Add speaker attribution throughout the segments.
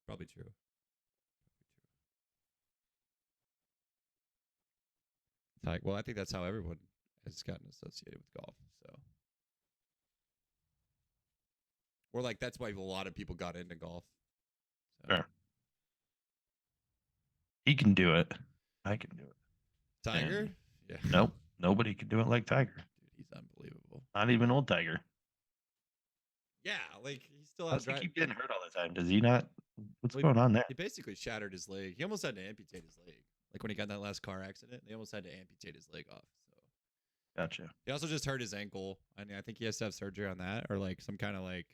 Speaker 1: Probably true. Like, well, I think that's how everyone has gotten associated with golf. So, or like that's why a lot of people got into golf. So.
Speaker 2: Sure. He can do it. I can do it.
Speaker 1: Tiger?
Speaker 2: And
Speaker 1: Yeah.
Speaker 2: nope, nobody can do it like Tiger.
Speaker 1: Dude, he's unbelievable.
Speaker 2: Not even old Tiger.
Speaker 1: Yeah, like he still
Speaker 2: How
Speaker 1: has
Speaker 2: does he keep getting hurt all the time? Does he not? What's going on there?
Speaker 1: He basically shattered his leg. He almost had to amputate his leg. Like when he got in that last car accident, they almost had to amputate his leg off. So
Speaker 2: Gotcha.
Speaker 1: he also just hurt his ankle. I mean, I think he has to have surgery on that, or like some kind of like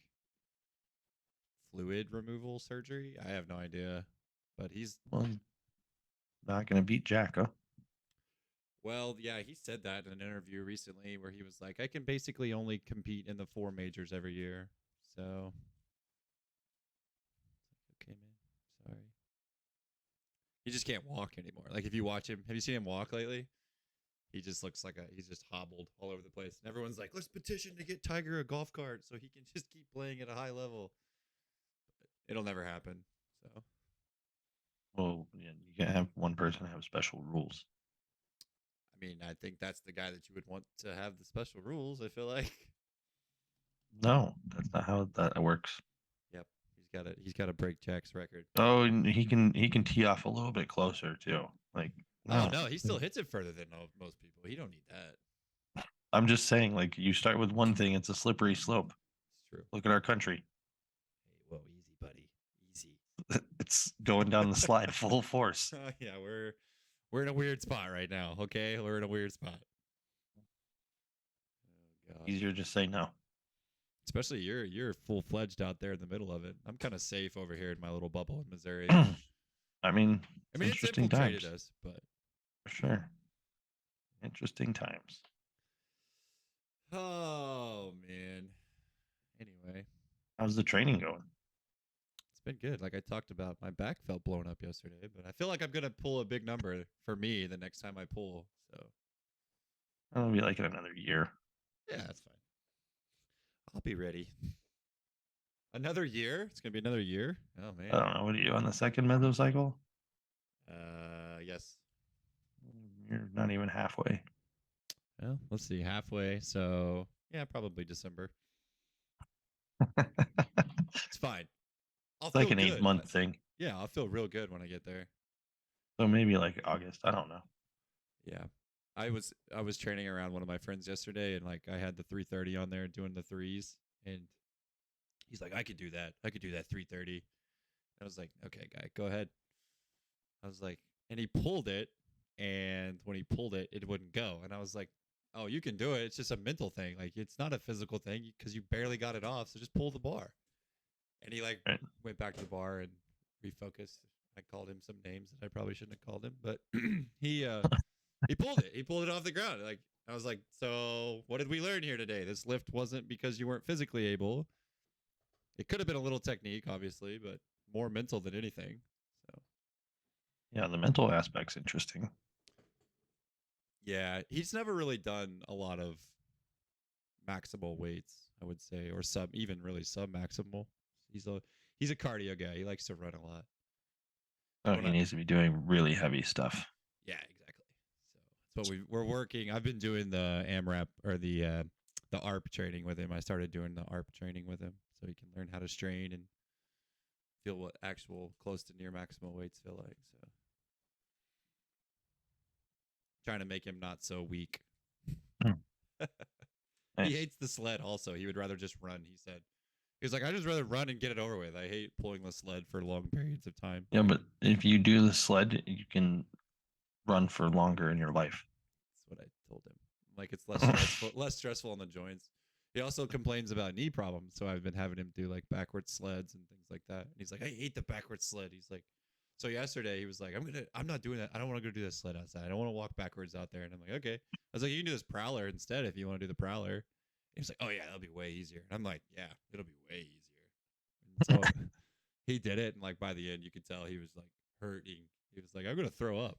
Speaker 1: fluid removal surgery. I have no idea, but he's
Speaker 2: not going to beat Jack, huh?
Speaker 1: Well, yeah, he said that in an interview recently where he was like, I can basically only compete in the 4 majors every year. So, okay, man. Sorry. He just can't walk anymore. Like, if you watch him, have you seen him walk lately? He just looks like he's just hobbled all over the place. And everyone's like, let's petition to get Tiger a golf cart so he can just keep playing at a high level. But it'll never happen. So,
Speaker 2: Well, yeah, you can't have one person have special rules.
Speaker 1: I mean, I think that's the guy that you would want to have the special rules, I feel like.
Speaker 2: No, that's not how that works.
Speaker 1: Yep. He's got to break Jack's record.
Speaker 2: Oh, and he can tee off a little bit closer too. Like,
Speaker 1: Oh no, he still hits it further than most people. He don't need that.
Speaker 2: I'm just saying, like, you start with one thing, it's a slippery slope.
Speaker 1: It's true.
Speaker 2: Look at our country.
Speaker 1: Hey, whoa, easy, buddy, easy.
Speaker 2: It's going down the slide full force.
Speaker 1: Yeah, we're in a weird spot right now. Okay, we're in a weird spot. Oh god.
Speaker 2: Easier to just say no.
Speaker 1: Especially you're full fledged out there in the middle of it. I'm kind of safe over here in my little bubble in Missouri.
Speaker 2: I mean,
Speaker 1: it's
Speaker 2: interesting
Speaker 1: infiltrated
Speaker 2: times.
Speaker 1: us, but
Speaker 2: For sure. Interesting times.
Speaker 1: oh man. Anyway,
Speaker 2: how's the training going?
Speaker 1: It's been good. Like I talked about, my back felt blown up yesterday, but I feel like I'm gonna pull a big number for me the next time I pull. So
Speaker 2: It'll be like in another year.
Speaker 1: yeah, that's fine. I'll be ready. Another year? It's gonna be another year. Oh man.
Speaker 2: I don't know. What are you on the second mesocycle?
Speaker 1: Yes.
Speaker 2: You're not even halfway.
Speaker 1: Well, let's see. Halfway. So yeah, probably December. It's fine.
Speaker 2: It's like an 8-month thing.
Speaker 1: Yeah, I'll feel real good when I get there.
Speaker 2: So maybe like August. I don't know.
Speaker 1: Yeah. I was training around one of my friends yesterday, and like I had the 330 on there doing the threes, and he's like, I could do that 330. I was like, okay, guy, go ahead. I was like, and he pulled it, and when he pulled it, it wouldn't go, and I was like, oh, you can do it. It's just a mental thing. Like it's not a physical thing because you barely got it off. So just pull the bar. And he like went back to the bar and refocused. I called him some names that I probably shouldn't have called him, but he pulled it. He pulled it off the ground. Like I was like, so what did we learn here today? This lift wasn't because you weren't physically able. It could have been a little technique, obviously, but more mental than anything. So
Speaker 2: yeah, the mental aspect's interesting.
Speaker 1: Yeah, he's never really done a lot of maximal weights, I would say, or even really sub maximal. He's a cardio guy. He likes to run a lot.
Speaker 2: Oh, he needs to be doing really heavy stuff.
Speaker 1: Yeah, exactly. So that's what we're working. I've been doing the AMRAP or the ARP training with him. I started doing the ARP training with him so he can learn how to strain and feel what actual close to near maximal weights feel like. So trying to make him not so weak.
Speaker 2: Nice.
Speaker 1: He hates the sled also. He would rather just run, he said. He was like, I just rather run and get it over with. I hate pulling the sled for long periods of time.
Speaker 2: Yeah, but if you do the sled, you can run for longer in your life.
Speaker 1: That's what I told him. Like it's less stressful on the joints. He also complains about knee problems, so I've been having him do like backward sleds and things like that. And he's like, I hate the backward sled. He's like, so yesterday he was like, I'm not doing that. I don't want to go do this sled outside. I don't want to walk backwards out there. And I'm like, okay. I was like, you can do this prowler instead if you want to do the prowler. And he's like, oh yeah, that'll be way easier. And I'm like, yeah, it'll be way easier. And so he did it, and like by the end, you could tell he was like hurting. He was like, I'm gonna throw up.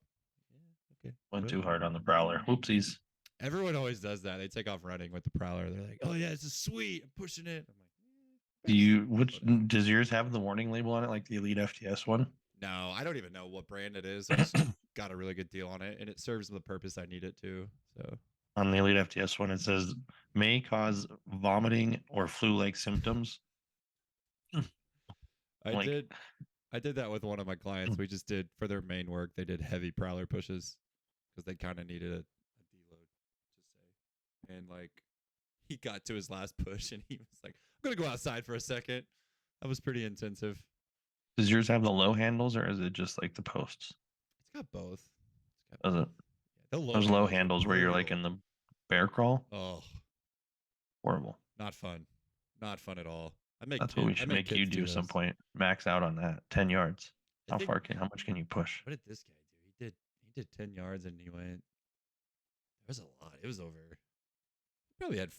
Speaker 1: Yeah, okay.
Speaker 2: Went too hard on the prowler. Whoopsies.
Speaker 1: Everyone always does that. They take off running with the prowler. They're like, oh yeah, this is sweet. I'm pushing it. I'm like,
Speaker 2: Does yours have the warning label on it, like the Elite FTS one?
Speaker 1: No, I don't even know what brand it is. I just got a really good deal on it, and it serves the purpose I need it to. So
Speaker 2: On the Elite FTS one, it says may cause vomiting or flu-like symptoms.
Speaker 1: I
Speaker 2: Like,
Speaker 1: did I did that with one of my clients. We just did for their main work. They did heavy prowler pushes because they kind of needed a deload, just say. And like he got to his last push, and he was like, "I'm gonna go outside for a second." That was pretty intensive.
Speaker 2: does yours have the low handles or is it just like the posts?
Speaker 1: It's got both. It's got
Speaker 2: Does
Speaker 1: both.
Speaker 2: it?
Speaker 1: Yeah, the low
Speaker 2: Those low
Speaker 1: handles are
Speaker 2: handles where you're like
Speaker 1: brutal.
Speaker 2: in the bear crawl?
Speaker 1: Oh,
Speaker 2: Horrible.
Speaker 1: not fun. Not fun at all.
Speaker 2: That's what we
Speaker 1: I
Speaker 2: should
Speaker 1: make
Speaker 2: make you
Speaker 1: kids do
Speaker 2: do some
Speaker 1: those.
Speaker 2: point. Max out on that. 10 yards.
Speaker 1: I think
Speaker 2: How much can you push?
Speaker 1: what did this guy do? He did 10 yards and he went. It was a lot. It was over. He probably had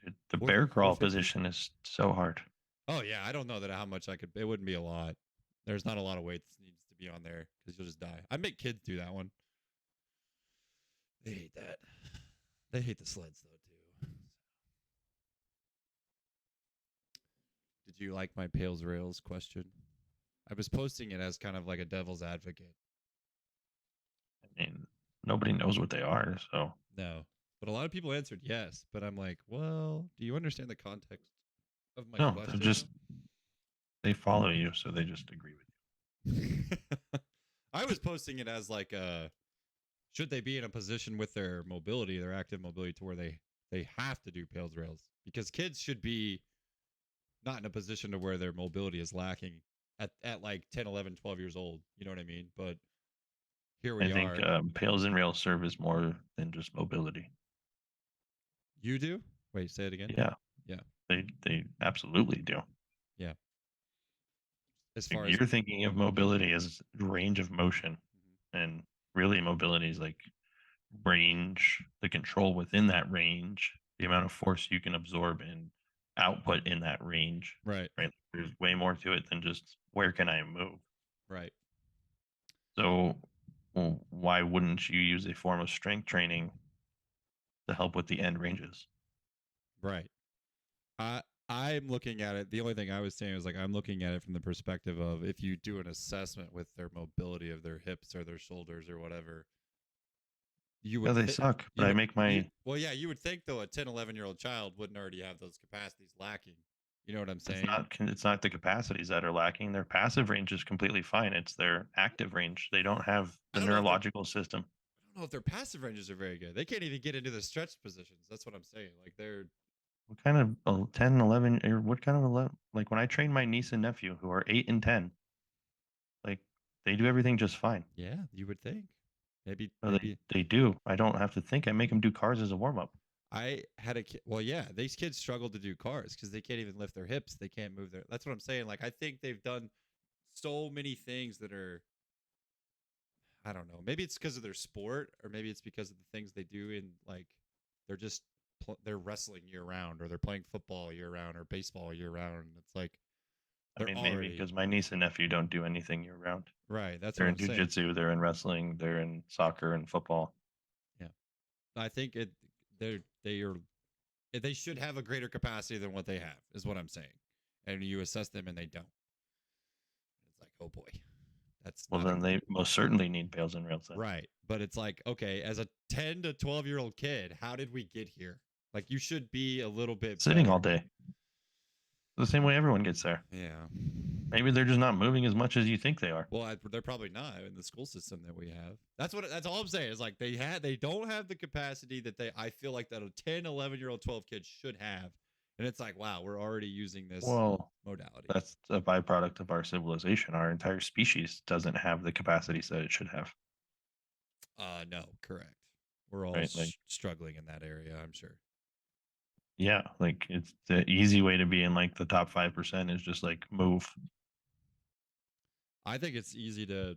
Speaker 2: Dude, the
Speaker 1: four
Speaker 2: bear crawl
Speaker 1: 450.
Speaker 2: position is so hard.
Speaker 1: Oh yeah, I don't know that how much I could. It wouldn't be a lot. There's not a lot of weight that needs to be on there because you'll just die. I make kids do that one. They hate that. They hate the sleds though too. Did you like my Pails Rails question? I was posting it as kind of like a devil's advocate.
Speaker 2: I mean, nobody knows what they are, so
Speaker 1: No, but a lot of people answered yes. But I'm like, well, do you understand the context of my
Speaker 2: no, they're
Speaker 1: question?
Speaker 2: just they follow you, so they just agree with
Speaker 1: I was posting it as like should they be in a position with their mobility, their active mobility, to where they have to do Pails Rails because kids should be not in a position to where their mobility is lacking at like 10, 11, 12 years old. You know what I mean? But here
Speaker 2: you. I
Speaker 1: we
Speaker 2: think
Speaker 1: are.
Speaker 2: pails and rails serve as more than just mobility.
Speaker 1: You do? Wait, say it again.
Speaker 2: Yeah,
Speaker 1: Yeah.
Speaker 2: they absolutely do.
Speaker 1: Yeah. As
Speaker 2: Like,
Speaker 1: far as
Speaker 2: you're thinking of mobility as range of motion, and really mobility is like range, the control within that range, the amount of force you can absorb and output in that range.
Speaker 1: right,
Speaker 2: Right? There's way more to it than just where can I move.
Speaker 1: right,
Speaker 2: So, well, why wouldn't you use a form of strength training to help with the end ranges?
Speaker 1: right. I I'm looking at it. The only thing I was saying was like I'm looking at it from the perspective of if you do an assessment with their mobility of their hips or their shoulders or whatever, you
Speaker 2: Yeah,
Speaker 1: would
Speaker 2: they suck, but
Speaker 1: you
Speaker 2: I
Speaker 1: would
Speaker 2: make
Speaker 1: you
Speaker 2: my
Speaker 1: well yeah you would think though a 10, 11-year-old child wouldn't already have those capacities lacking. You know what I'm saying?
Speaker 2: it's not the capacities that are lacking. Their passive range is completely fine. It's their active range. They don't have
Speaker 1: I
Speaker 2: the
Speaker 1: don't know if their
Speaker 2: neurological system.
Speaker 1: I don't know if their passive ranges are very good. They can't even get into the stretch positions. That's what I'm saying. Like they're
Speaker 2: What kind of 10, 11, or what kind of 11? Like when I train my niece and nephew who are 8 and 10, like they do everything just fine.
Speaker 1: yeah, you would think. Maybe
Speaker 2: No,
Speaker 1: maybe
Speaker 2: they do. I don't have to think. I make them do cars as a warm up.
Speaker 1: I had a kid. Well, yeah, these kids struggle to do cars because they can't even lift their hips. They can't move their. That's what I'm saying. Like I think they've done so many things that are. I don't know. Maybe it's because of their sport, or maybe it's because of the things they do in like they're just they're wrestling year round, or they're playing football year round, or baseball year round. It's like
Speaker 2: I
Speaker 1: they're
Speaker 2: mean, maybe
Speaker 1: already
Speaker 2: because my niece and nephew don't do anything year round.
Speaker 1: right. That's
Speaker 2: They're
Speaker 1: what
Speaker 2: in
Speaker 1: I'm saying.
Speaker 2: jujitsu, they're in wrestling, they're in soccer and football.
Speaker 1: Yeah, I think they are they should have a greater capacity than what they have. Is what I'm saying. And you assess them and they don't. It's like, oh boy, that's
Speaker 2: Well,
Speaker 1: not a
Speaker 2: then they most certainly need pails and rails then.
Speaker 1: right. But it's like, okay, as a 10 to 12-year-old kid, how did we get here? Like, you should be a little bit
Speaker 2: Sitting all
Speaker 1: better.
Speaker 2: day. The same way everyone gets there.
Speaker 1: Yeah.
Speaker 2: Maybe they're just not moving as much as you think they are.
Speaker 1: Well, they're probably not in the school system that we have. That's all I'm saying is like they don't have the capacity that I feel like that a 10, 11-year-old, 12 kid should have. And it's like, wow, we're already using this
Speaker 2: Well,
Speaker 1: modality.
Speaker 2: that's a byproduct of our civilization. Our entire species doesn't have the capacities that it should have.
Speaker 1: No, correct. We're all
Speaker 2: Right? Like,
Speaker 1: struggling in that area, I'm sure.
Speaker 2: yeah, like it's the easy way to be in like the top 5% is just like move.
Speaker 1: I think it's easy to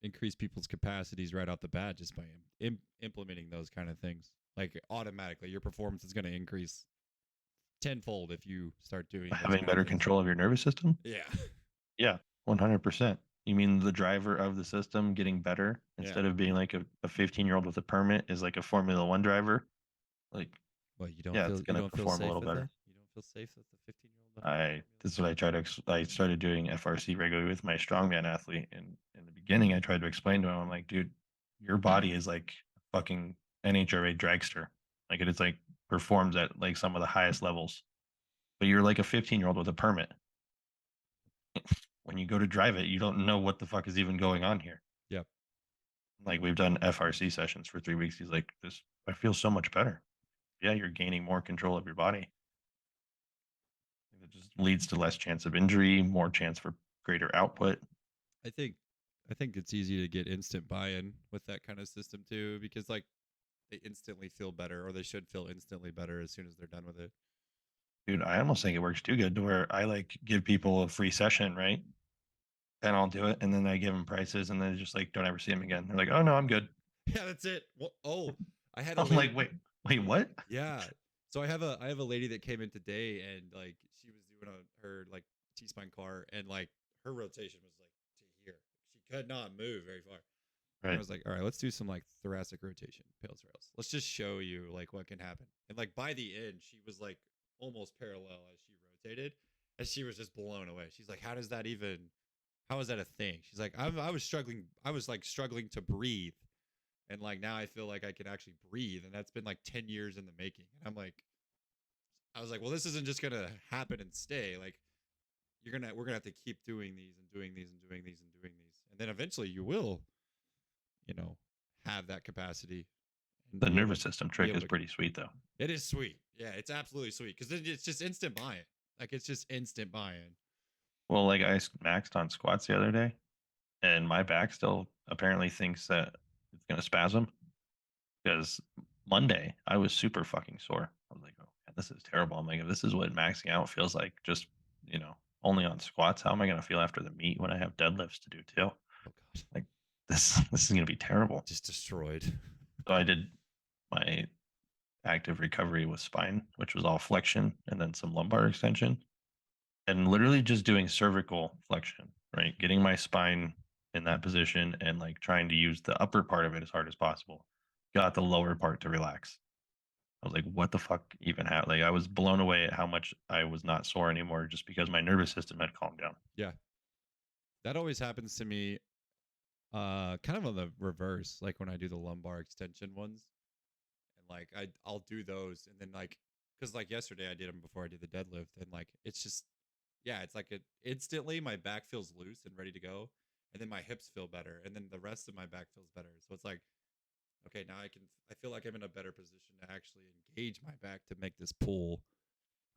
Speaker 1: increase people's capacities right out the bat just by implementing those kind of things. Like automatically, your performance is going to increase tenfold if you start doing those
Speaker 2: Having
Speaker 1: kind of
Speaker 2: better
Speaker 1: things.
Speaker 2: control of your nervous system.
Speaker 1: Yeah,
Speaker 2: Yeah, 100%. You mean the driver of the system getting better
Speaker 1: yeah.
Speaker 2: instead of being like a 15-year-old with a permit is like a Formula One driver? Like,
Speaker 1: Well,
Speaker 2: yeah, it's
Speaker 1: you
Speaker 2: going to
Speaker 1: don't feel
Speaker 2: perform a
Speaker 1: safe
Speaker 2: little
Speaker 1: with
Speaker 2: better.
Speaker 1: that. You don't feel safe with the 15-year-old the
Speaker 2: I
Speaker 1: formula.
Speaker 2: this is what I try to. I started doing FRC regularly with my strongman athlete, and in the beginning, I tried to explain to him, I'm like, dude, your body is like a fucking NHRA dragster. Like it is like performs at like some of the highest levels, but you're like a 15-year-old with a permit. When you go to drive it, you don't know what the fuck is even going on here.
Speaker 1: Yep.
Speaker 2: Like we've done FRC sessions for 3 weeks. He's like, this, I feel so much better. Yeah, you're gaining more control of your body. It just leads to less chance of injury, more chance for greater output.
Speaker 1: I think I think it's easy to get instant buy-in with that kind of system too, because like they instantly feel better, or they should feel instantly better as soon as they're done with it.
Speaker 2: Dude, I almost think it works too good to where I like give people a free session, right? And I'll do it. And then I give them prices and then just like, don't ever see them again. They're like, oh no, I'm good.
Speaker 1: Yeah, that's it. Well, oh, I had a
Speaker 2: I'm
Speaker 1: lady.
Speaker 2: like, wait, what?
Speaker 1: Yeah. So I have a lady that came in today, and like she was doing her like T spine car, and like her rotation was like to here. She could not move very far. And I
Speaker 2: Right.
Speaker 1: was like, all right, let's do some like thoracic rotation, pales rails. Let's just show you like what can happen. And like by the end, she was like almost parallel as she rotated, and she was just blown away. She's like, how does that even? How is that a thing? She's like, I was struggling. I was like struggling to breathe, and like now I feel like I can actually breathe, and that's been like 10 years in the making. And I'm like, I was like, well, this isn't just gonna happen and stay. Like we're gonna have to keep doing these and doing these and doing these and doing these, and then eventually you will, you know, have that capacity and
Speaker 2: The nervous system
Speaker 1: be
Speaker 2: trick
Speaker 1: able
Speaker 2: is
Speaker 1: to.
Speaker 2: pretty sweet though.
Speaker 1: It is sweet. Yeah, it's absolutely sweet because it's just instant buy-in. Like it's just instant buy-in.
Speaker 2: Well, like I maxed on squats the other day and my back still apparently thinks that it's going to spasm because Monday I was super fucking sore. I was like, oh, man, this is terrible. I'm like, if this is what maxing out feels like, just, you know, only on squats, how am I going to feel after the meet when I have deadlifts to do too?
Speaker 1: Oh god,
Speaker 2: Like, this is going to be terrible.
Speaker 1: just destroyed.
Speaker 2: So I did my active recovery with spine, which was all flexion and then some lumbar extension, and literally just doing cervical flexion, right? Getting my spine in that position and like trying to use the upper part of it as hard as possible. Got the lower part to relax. I was like, what the fuck even happened? Like, I was blown away at how much I was not sore anymore just because my nervous system had calmed down.
Speaker 1: Yeah, that always happens to me. Kind of on the reverse, like when I do the lumbar extension ones, and like I'll do those, and then like because like yesterday I did them before I did the deadlift, and like it's just yeah, it's like it instantly my back feels loose and ready to go, and then my hips feel better, and then the rest of my back feels better. So it's like okay, now I feel like I'm in a better position to actually engage my back to make this pull.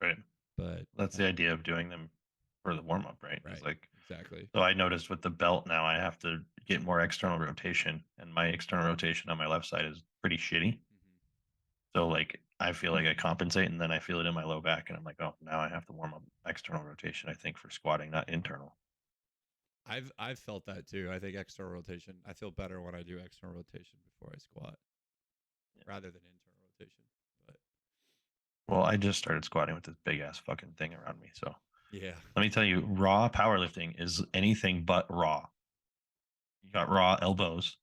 Speaker 2: Right.
Speaker 1: But
Speaker 2: That's the idea of doing them for the warm up, right? Is
Speaker 1: right,
Speaker 2: like,
Speaker 1: exactly.
Speaker 2: so I noticed with the belt now, I have to get more external rotation, and my external rotation on my left side is pretty shitty.
Speaker 1: Mm-hmm.
Speaker 2: So like I feel like I compensate and then I feel it in my low back and I'm like, oh, now I have to warm up external rotation, I think, for squatting, not internal.
Speaker 1: I've felt that too. I think external rotation. I feel better when I do external rotation before I squat
Speaker 2: Yeah.
Speaker 1: rather than internal rotation. But
Speaker 2: Well, I just started squatting with this big ass fucking thing around me. So
Speaker 1: yeah,
Speaker 2: let me tell you, raw powerlifting is anything but raw. You got raw elbows.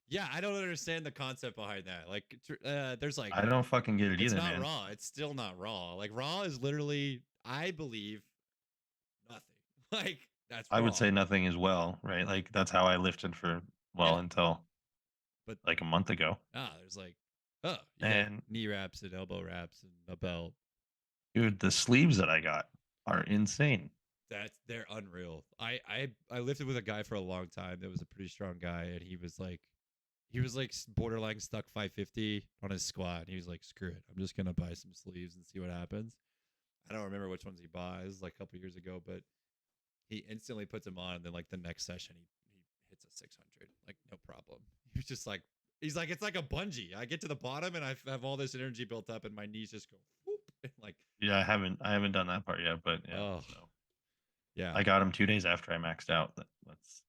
Speaker 1: yeah. I don't understand the concept behind that. Like, there's like
Speaker 2: I don't fucking get it
Speaker 1: it's
Speaker 2: either,
Speaker 1: not
Speaker 2: man.
Speaker 1: raw. It's still not raw. Like raw is literally, I believe, nothing. Like that's
Speaker 2: I would
Speaker 1: raw.
Speaker 2: say nothing as well, right? Like that's how I lifted for, well,
Speaker 1: Yeah,
Speaker 2: until
Speaker 1: but
Speaker 2: like a month ago.
Speaker 1: there's like oh, you got
Speaker 2: And
Speaker 1: knee wraps and elbow wraps and a belt.
Speaker 2: dude, the sleeves that I got are insane.
Speaker 1: They're unreal. I lifted with a guy for a long time that was a pretty strong guy, and he was like borderline stuck 550 on his squat. And he was like, screw it, I'm just gonna buy some sleeves and see what happens. I don't remember which ones he bought. It was like a couple years ago, but he instantly puts them on, and then like the next session he hits a 600 like no problem. He was just like he's like it's like a bungee. I get to the bottom and I have all this energy built up, and my knees just go whoop, and like
Speaker 2: Yeah, I haven't done that part yet, but yeah.
Speaker 1: oh
Speaker 2: So
Speaker 1: yeah,
Speaker 2: I got him 2 days after I maxed out. That's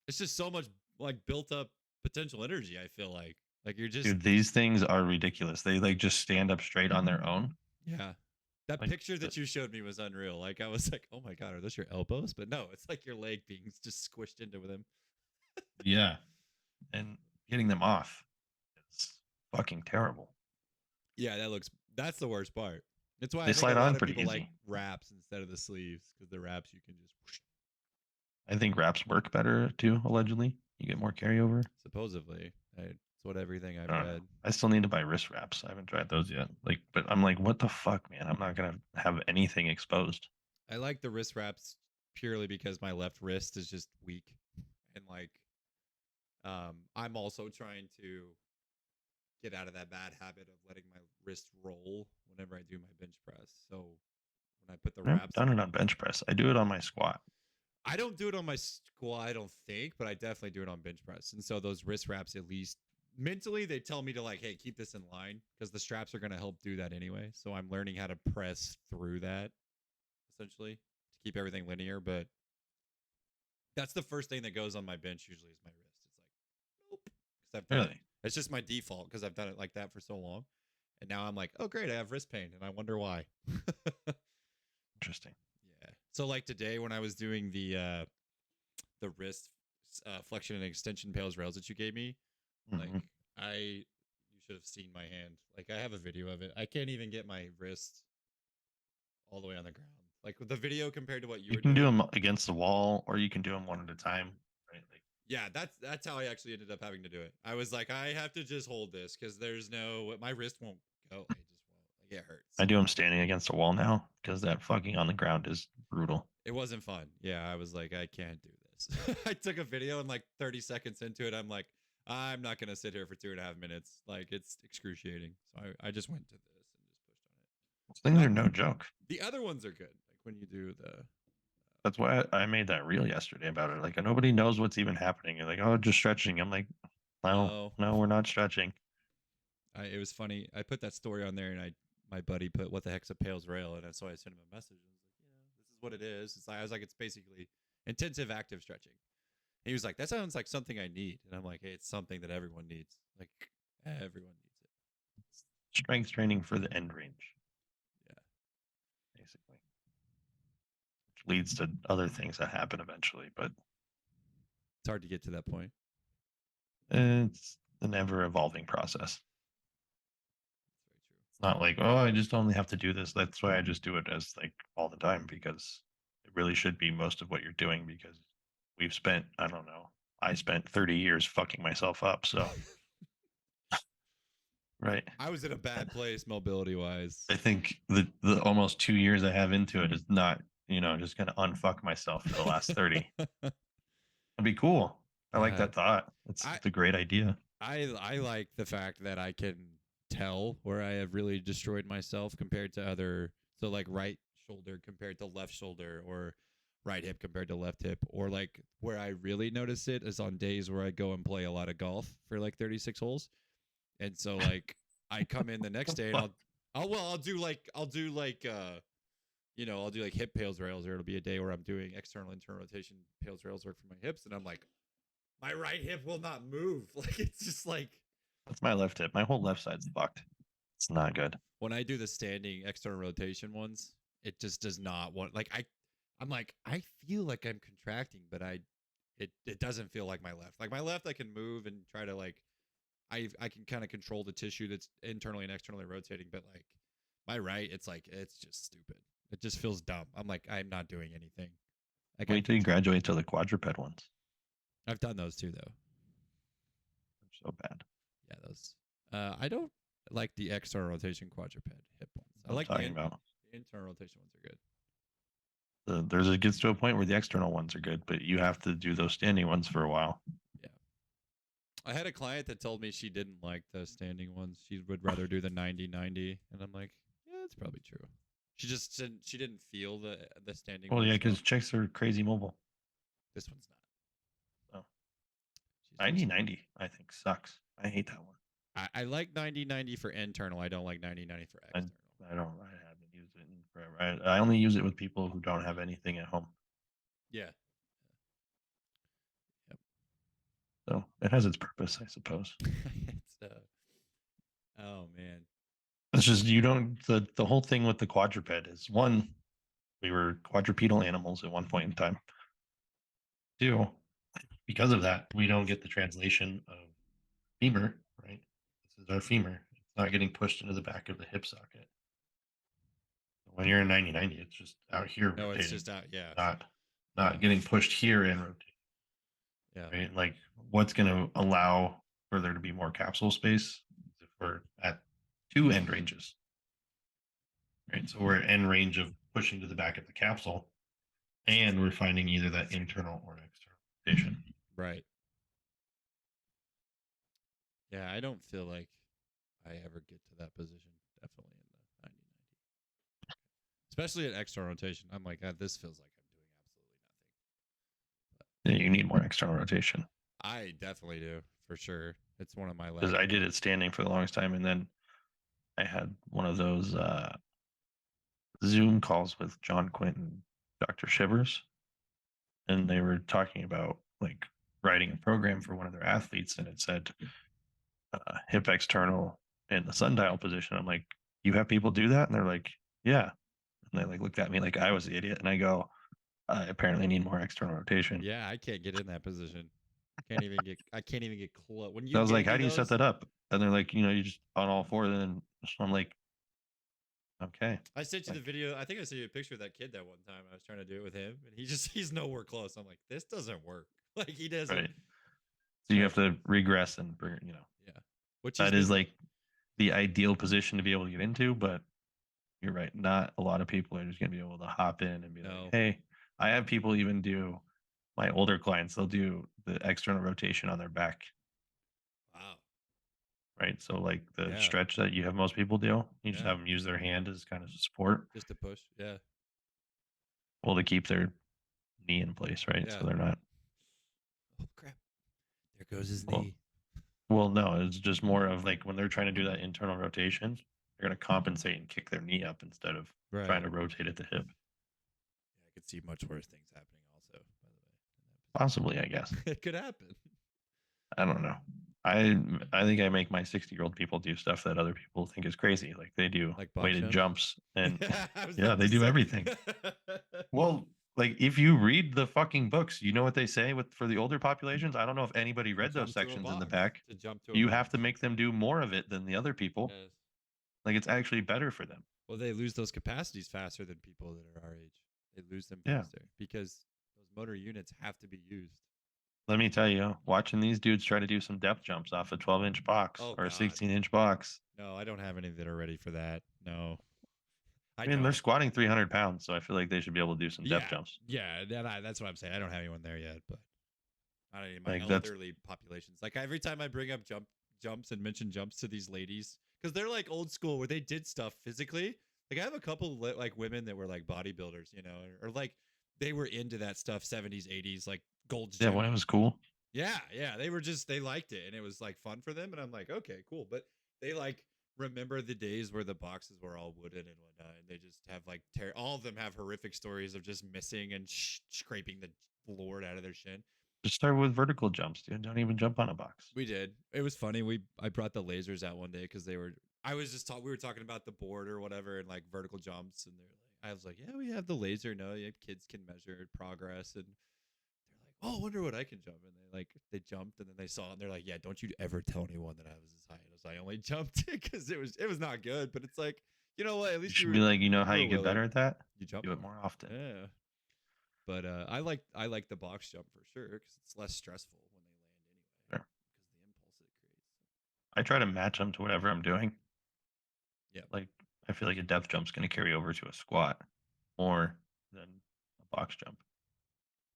Speaker 1: it's just so much like built up potential energy. I feel like you're just
Speaker 2: dude, these things are ridiculous. They like just stand up straight on their own.
Speaker 1: yeah. That
Speaker 2: Like
Speaker 1: picture that you showed me was unreal. Like I was like, oh my god, are those your elbows? But no, it's like your leg being just squished into them.
Speaker 2: yeah, and getting them off is fucking terrible.
Speaker 1: Yeah, that's the worst part. It's why
Speaker 2: They
Speaker 1: I think a
Speaker 2: slide
Speaker 1: lot
Speaker 2: on
Speaker 1: of
Speaker 2: pretty
Speaker 1: people like
Speaker 2: easy.
Speaker 1: wraps instead of the sleeves because the wraps you can just whoosh,
Speaker 2: I think wraps work better too. Allegedly, you get more carryover.
Speaker 1: supposedly. It's what everything I've
Speaker 2: I don't know.
Speaker 1: read.
Speaker 2: I still need to buy wrist wraps. I haven't tried those yet. Like, but I'm like, what the fuck, man? I'm not gonna have anything exposed.
Speaker 1: I like the wrist wraps purely because my left wrist is just weak, and like I'm also trying to get out of that bad habit of letting my wrist roll whenever I do my bench press. So when I put the
Speaker 2: I've never
Speaker 1: wraps
Speaker 2: done it
Speaker 1: on,
Speaker 2: on bench press. I do it on my squat.
Speaker 1: I don't do it on my squat, I don't think, but I definitely do it on bench press. And so those wrist wraps, at least mentally, they tell me to like, hey, keep this in line because the straps are going to help do that anyway. So I'm learning how to press through that essentially to keep everything linear. But that's the first thing that goes on my bench usually is my wrist. It's like, nope, because I've done it.
Speaker 2: Really
Speaker 1: It's just my default because I've done it like that for so long. And now I'm like, oh, great, I have wrist pain. And I wonder why.
Speaker 2: interesting.
Speaker 1: Yeah. So like today when I was doing the wrist flexion and extension pails rails that you gave me, like
Speaker 2: Hmm.
Speaker 1: you should have seen my hand. Like I have a video of it. I can't even get my wrist all the way on the ground. Like with the video compared to what you
Speaker 2: You
Speaker 1: were
Speaker 2: can do
Speaker 1: doing.
Speaker 2: them against the wall, or you can do them one at a time. Right? Like
Speaker 1: Yeah, that's how I actually ended up having to do it. I was like, I have to just hold this because there's no my wrist won't go. It just won't. Like it hurts.
Speaker 2: I do them standing against the wall now because that fucking on the ground is brutal.
Speaker 1: It wasn't fun. Yeah, I was like, I can't do this. I took a video and like 30 seconds into it, I'm like, I'm not gonna sit here for 2.5 minutes. Like it's excruciating. So I just went to this and just pushed on
Speaker 2: Those things
Speaker 1: it.
Speaker 2: are no joke.
Speaker 1: The other ones are good. Like when you do the
Speaker 2: That's why I made that reel yesterday about it. Like nobody knows what's even happening. You're like, oh, just stretching. I'm like, no,
Speaker 1: no,
Speaker 2: no, we're not stretching.
Speaker 1: it was funny. I put that story on there and my buddy put what the heck's a Pales rail and so I sent him a message. I was like, this is what it is. It's like I was like, it's basically intensive active stretching. He was like, that sounds like something I need. And I'm like, hey, it's something that everyone needs. Like everyone needs it.
Speaker 2: Strength training for the end range,
Speaker 1: Yeah.
Speaker 2: basically, which leads to other things that happen eventually. But
Speaker 1: It's hard to get to that point.
Speaker 2: it's an ever evolving process.
Speaker 1: That's very true.
Speaker 2: It's not like, oh, I just only have to do this. That's why I just do it as like all the time because it really should be most of what you're doing because we've spent, I don't know, I spent 30 years fucking myself up. So, right.
Speaker 1: I was in a bad place mobility wise.
Speaker 2: I think the almost 2 years I have into it is not, just gonna unfuck myself for the last 30. It'd be cool. I like
Speaker 1: uh,
Speaker 2: that thought. It's
Speaker 1: I
Speaker 2: it's a great idea.
Speaker 1: I like the fact that I can tell where I have really destroyed myself compared to other. So like right shoulder compared to left shoulder, or right hip compared to left hip, or like where I really notice it is on days where I go and play a lot of golf for like 36 holes, and so like I come in the next day and
Speaker 2: Fuck.
Speaker 1: I'll do like hip pails rails, or it'll be a day where I'm doing external internal rotation pails rails work for my hips, and I'm like, my right hip will not move. Like it's just like
Speaker 2: That's my left hip. My whole left side's fucked. It's not good.
Speaker 1: when I do the standing external rotation ones, it just does not want like I'm like I feel like I'm contracting, but it doesn't feel like my left. Like my left I can move and try to like I can kind of control the tissue that's internally and externally rotating, but like my right, it's like it's just stupid. It just feels dumb. I'm like I'm not doing anything. Like
Speaker 2: Wait till you graduate to the quadruped ones.
Speaker 1: I've done those too though.
Speaker 2: They're so bad.
Speaker 1: Yeah, those. I don't like the external rotation quadruped hip ones.
Speaker 2: That's
Speaker 1: I
Speaker 2: what I'm
Speaker 1: like
Speaker 2: talking about.
Speaker 1: the internal rotation ones are good.
Speaker 2: It gets to a point where the external ones are good, but you have to do those standing ones for a while.
Speaker 1: Yeah. I had a client that told me she didn't like the standing ones. She would rather do the 90-90, and I'm like, yeah, that's probably true. She didn't feel the standing
Speaker 2: Well,
Speaker 1: ones.
Speaker 2: yeah,
Speaker 1: So
Speaker 2: because chicks are crazy mobile.
Speaker 1: this one's not.
Speaker 2: So
Speaker 1: She's just
Speaker 2: 90-90, I think sucks. I hate that one.
Speaker 1: I like 90-90 for internal. I don't like 90-90 for
Speaker 2: I
Speaker 1: external.
Speaker 2: I don't. I haven't used it in forever. I only use it with people who don't have anything at home.
Speaker 1: Yeah. Yep.
Speaker 2: So it has its purpose, I suppose.
Speaker 1: It's oh man.
Speaker 2: It's just you don't. The whole thing with the quadruped is one, we were quadrupedal animals at one point in time. Two, because of that, we don't get the translation of femur. Right. This is our femur. It's not getting pushed into the back of the hip socket. When you're in 90-90, it's just out here
Speaker 1: No, it's
Speaker 2: rotating,
Speaker 1: just out. Yeah,
Speaker 2: not
Speaker 1: yeah,
Speaker 2: getting pushed here and rotating.
Speaker 1: yeah,
Speaker 2: Right? Like, what's going to allow for there to be more capsule space is if we're at two end ranges, right? So we're at end range of pushing to the back of the capsule, and we're finding either that internal or external rotation.
Speaker 1: right. Yeah, I don't feel like I ever get to that position. Definitely in the 90-90, especially at external rotation. I'm like, this feels like I'm doing absolutely
Speaker 2: Yeah, you need more external rotation
Speaker 1: nothing. I definitely do for sure. It's one of my
Speaker 2: because I
Speaker 1: lagging
Speaker 2: did it
Speaker 1: points.
Speaker 2: standing for the longest time, and then I had one of those Zoom calls with John Quint and Dr. Shivers, and they were talking about like writing a program for one of their athletes, and it said hip external in the sundial position. I'm like, you have people do that, and they're like, yeah, and they like looked at me like I was the idiot, and I go, I apparently need more external rotation.
Speaker 1: Yeah, I can't get in that position. Can't even get. I can't even get close. When
Speaker 2: So
Speaker 1: you
Speaker 2: I was
Speaker 1: get
Speaker 2: like, how
Speaker 1: into
Speaker 2: do you set
Speaker 1: those,
Speaker 2: that up? And they're like, you just on all four. Then I'm like, okay,
Speaker 1: I sent you the
Speaker 2: like
Speaker 1: video. I think I sent you a picture of that kid that one time. I was trying to do it with him, and he's nowhere close. I'm like, this doesn't work. Like he doesn't.
Speaker 2: right. So you
Speaker 1: But
Speaker 2: have to regress and
Speaker 1: yeah, which he's
Speaker 2: that is
Speaker 1: been.
Speaker 2: like the ideal position to be able to get into, but you're right. Not a lot of people are just going to be able to hop in and be like,
Speaker 1: No.
Speaker 2: hey, I have people even do my older clients, they'll do the external rotation on their back,
Speaker 1: Wow.
Speaker 2: right? So, like the
Speaker 1: Yeah.
Speaker 2: stretch that you have most people do, you just
Speaker 1: Yeah.
Speaker 2: have them use their hand as kind of support,
Speaker 1: Just to push. Yeah.
Speaker 2: well, to keep their knee in place, right?
Speaker 1: Yeah.
Speaker 2: So they're not,
Speaker 1: Oh crap! There goes his
Speaker 2: well,
Speaker 1: knee.
Speaker 2: no, it's just more of like when they're trying to do that internal rotation, they're going to compensate and kick their knee up instead of trying
Speaker 1: Right.
Speaker 2: to rotate at the hip.
Speaker 1: Yeah, I could see much worse things happening. Also, by the
Speaker 2: Possibly, I guess.
Speaker 1: way, it could happen.
Speaker 2: I don't know. I think I make my 60-year-old people do stuff that other people think is crazy. Like they do
Speaker 1: Like box
Speaker 2: weighted
Speaker 1: jumps.
Speaker 2: jumps and
Speaker 1: I was
Speaker 2: yeah,
Speaker 1: about
Speaker 2: they
Speaker 1: to
Speaker 2: do
Speaker 1: say.
Speaker 2: everything. Well, like if you read the fucking books, you know what they say with for the older populations. I don't know if anybody read those
Speaker 1: Jump to a
Speaker 2: sections in the
Speaker 1: box.
Speaker 2: back.
Speaker 1: To jump to a
Speaker 2: You have
Speaker 1: box.
Speaker 2: to make them do more of it than the other people.
Speaker 1: Yes.
Speaker 2: Like it's actually better for them.
Speaker 1: Well, they lose those capacities faster than people that are our age. They lose them
Speaker 2: Yeah.
Speaker 1: faster because those motor units have to be used.
Speaker 2: Let me tell you, watching these dudes try to do some depth jumps off a 12-inch box
Speaker 1: Oh
Speaker 2: or a
Speaker 1: God,
Speaker 2: 16-inch box.
Speaker 1: no! I don't have any that are ready for that. No, I
Speaker 2: I mean, they're
Speaker 1: don't.
Speaker 2: squatting 300 pounds, so I feel like they should be able to do some depth
Speaker 1: Yeah,
Speaker 2: jumps.
Speaker 1: yeah. That's what I'm saying. I don't have anyone there yet, but not any of my
Speaker 2: Like that's
Speaker 1: elderly populations. Like every time I bring up jumps and mention jumps to these ladies, because they're like old school where they did stuff physically. Like I have a couple like women that were like bodybuilders, or like they were into that stuff 70s, 80s, like Gold's
Speaker 2: yeah,
Speaker 1: Gym.
Speaker 2: when it was cool.
Speaker 1: Yeah, yeah. They liked it and it was like fun for them. And I'm like, okay, cool. But they like remember the days where the boxes were all wooden and whatnot. And they just have like all of them have horrific stories of just missing and scraping the floor out of their shin.
Speaker 2: Just start with vertical jumps, dude. Don't even jump on a box.
Speaker 1: We did. It was funny. I brought the lasers out one day because they were. I was just we were talking about the board or whatever and like vertical jumps and they're like, I was like, yeah, we have the laser. No, yeah, kids can measure progress and they're like, oh, I wonder what I can jump. And they jumped and then they saw it and they're like, yeah, don't you ever tell anyone that I was as high as I only jumped because it was not good. But it's like, you know what? At
Speaker 2: You
Speaker 1: least
Speaker 2: should be like, how
Speaker 1: you were
Speaker 2: you get better
Speaker 1: willing.
Speaker 2: at that?
Speaker 1: You jump
Speaker 2: Do it
Speaker 1: more.
Speaker 2: more often.
Speaker 1: Yeah. But I like the box jump for sure because it's less stressful when they land anyway
Speaker 2: Sure.
Speaker 1: because the impulse it creates.
Speaker 2: I try to match them to whatever I'm doing.
Speaker 1: Yeah.
Speaker 2: Like I feel like a depth jump's going to carry over to a squat more than a box jump.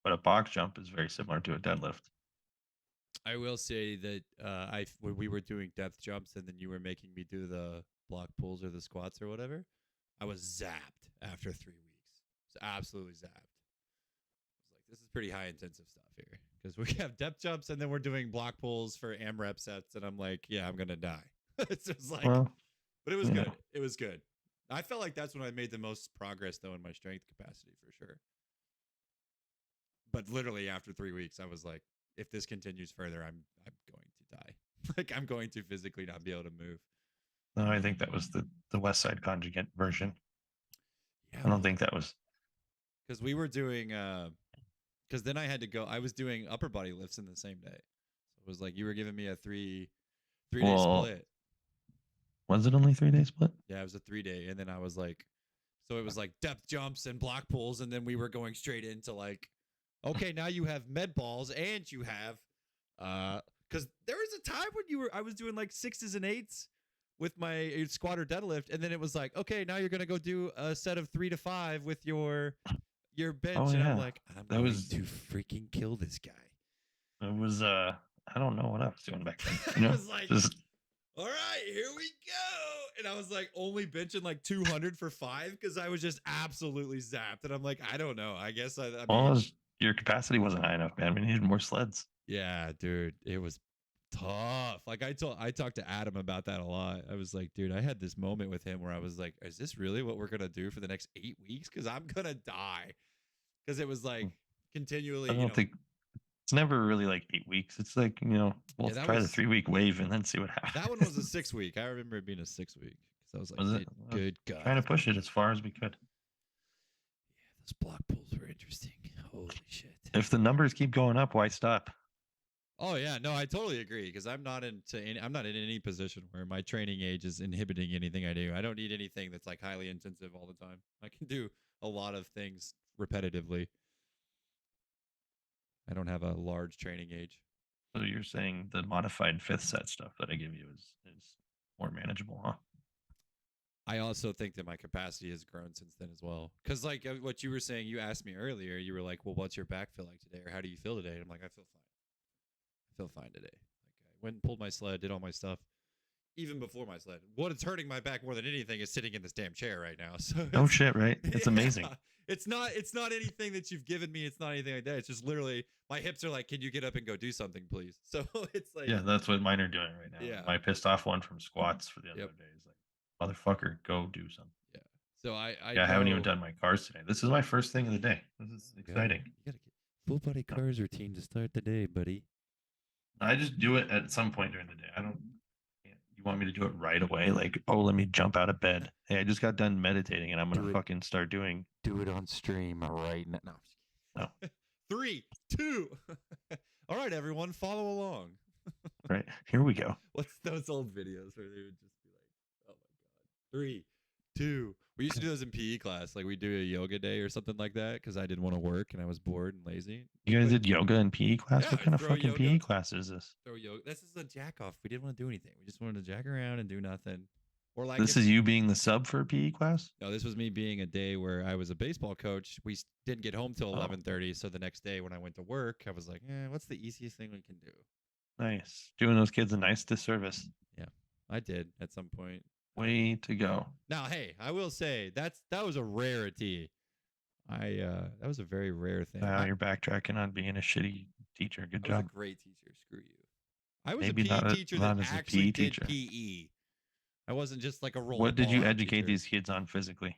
Speaker 2: But a box jump is very similar to a deadlift.
Speaker 1: I will say that when we were doing depth jumps and then you were making me do the block pulls or the squats or whatever, I was zapped after 3 weeks. It's absolutely zapped. I was like, this is pretty high intensive stuff here because we have depth jumps and then we're doing block pulls for AMRAP sets, and I'm like, yeah, I'm gonna die. It's just like,
Speaker 2: Well,
Speaker 1: but it was
Speaker 2: you know,
Speaker 1: good. It was good. I felt like that's when I made the most progress though in my strength capacity for sure. But literally after 3 weeks, I was like, if this continues further, I'm going to die. Like I'm going to physically not be able to move.
Speaker 2: no, I think that was the West Side Conjugate version.
Speaker 1: Yeah,
Speaker 2: I don't
Speaker 1: well,
Speaker 2: think that was.
Speaker 1: because we were doing because then I had to go. I was doing upper body lifts in the same day. So it was like you were giving me a three day
Speaker 2: Well,
Speaker 1: split.
Speaker 2: was it only 3 day split?
Speaker 1: Yeah, it was a 3 day, and then I was like, So it was like depth jumps and block pulls, and then we were going straight into like, okay, now you have med balls and you have, because there was a time when I was doing like 6s and 8s with my squat or deadlift, and then it was like, okay, now you're gonna go do a set of 3 to 5 with your bench,
Speaker 2: Oh
Speaker 1: and I'm
Speaker 2: yeah,
Speaker 1: like, I'm
Speaker 2: that
Speaker 1: going
Speaker 2: was
Speaker 1: to freaking kill this guy.
Speaker 2: it was. I don't know what I was doing back then.
Speaker 1: I was like,
Speaker 2: just
Speaker 1: all right, here we go. And I was like only benching like 200 for 5 because I was just absolutely zapped. And I'm like, I don't know. I guess I mean,
Speaker 2: your capacity wasn't high enough, man. We needed more sleds.
Speaker 1: yeah, dude, it was tough. Like I talked to Adam about that a lot. I was like, dude, I had this moment with him where I was like, is this really what we're gonna do for the next 8 weeks? Because I'm gonna die. Because it was like continually,
Speaker 2: I don't think it's never really like 8 weeks. It's like, we'll
Speaker 1: yeah,
Speaker 2: try the 3-week wave and then see what happens.
Speaker 1: That one was a 6-week. I remember it being a 6-week because I was like,
Speaker 2: Was it?
Speaker 1: good God,
Speaker 2: Trying to push it as far as we could.
Speaker 1: Yeah, those block pulls were interesting. Holy shit!
Speaker 2: If the numbers keep going up, why stop?
Speaker 1: Oh yeah, no, I totally agree because I'm not in any position where my training age is inhibiting anything I do. I don't need anything that's like highly intensive all the time. I can do a lot of things repetitively. I don't have a large training age.
Speaker 2: So you're saying the modified 5th set stuff that I give you is more manageable, huh?
Speaker 1: I also think that my capacity has grown since then as well. Because like what you were saying, you asked me earlier, you were like, well, what's your back feel like today? Or how do you feel today? And I'm like, I feel fine. I feel fine today. Like I went and pulled my sled, did all my stuff. Even before my sled. What's hurting my back more than anything is sitting in this damn chair right now. So
Speaker 2: no shit, right? It's amazing.
Speaker 1: It's not anything that you've given me. It's not anything like that. It's just literally my hips are like, can you get up and go do something, please? So it's like,
Speaker 2: yeah, that's what mine are doing right now.
Speaker 1: Yeah.
Speaker 2: My pissed off one from squats for the other day is like, motherfucker, go do something.
Speaker 1: Yeah. So I
Speaker 2: haven't even done my cars today. This is my first thing of the day. This is exciting.
Speaker 1: You gotta get full body cars routine to start the day, buddy.
Speaker 2: I just do it at some point during the day. I don't. You want me to do it right away? Like, oh, let me jump out of bed. Hey, I just got done meditating, and I'm gonna fucking start doing.
Speaker 1: Do it on stream right now.
Speaker 2: No.
Speaker 1: 3, 2. All right, everyone, follow along.
Speaker 2: Right, here we go.
Speaker 1: What's those old videos where they would just be like, oh my God, 3, 2. We used to do those in PE class. Like we do a yoga day or something like that because I didn't want to work and I was bored and lazy.
Speaker 2: You guys did yoga in PE class?
Speaker 1: Yeah,
Speaker 2: what kind of fucking
Speaker 1: yoga.
Speaker 2: PE class is this?
Speaker 1: Throw yoga. This is a jack off. We didn't want to do anything. We just wanted to jack around and do nothing. Or like
Speaker 2: this is you being the sub for a PE class?
Speaker 1: No, this was me being a day where I was a baseball coach. We didn't get home till 11:30. So the next day when I went to work, I was like, what's the easiest thing we can do?
Speaker 2: Nice. Doing those kids a nice disservice.
Speaker 1: Yeah, I did at some point.
Speaker 2: Way to go.
Speaker 1: Now, hey, I will say that was a rarity. That was a very rare thing.
Speaker 2: Wow, you're backtracking on being a shitty teacher. Good job.
Speaker 1: I was a great teacher. Screw you. I was
Speaker 2: Maybe
Speaker 1: a PE teacher that
Speaker 2: as a
Speaker 1: actually
Speaker 2: PE
Speaker 1: did
Speaker 2: teacher.
Speaker 1: PE. I wasn't just like a roll.
Speaker 2: What did you educate these kids on physically?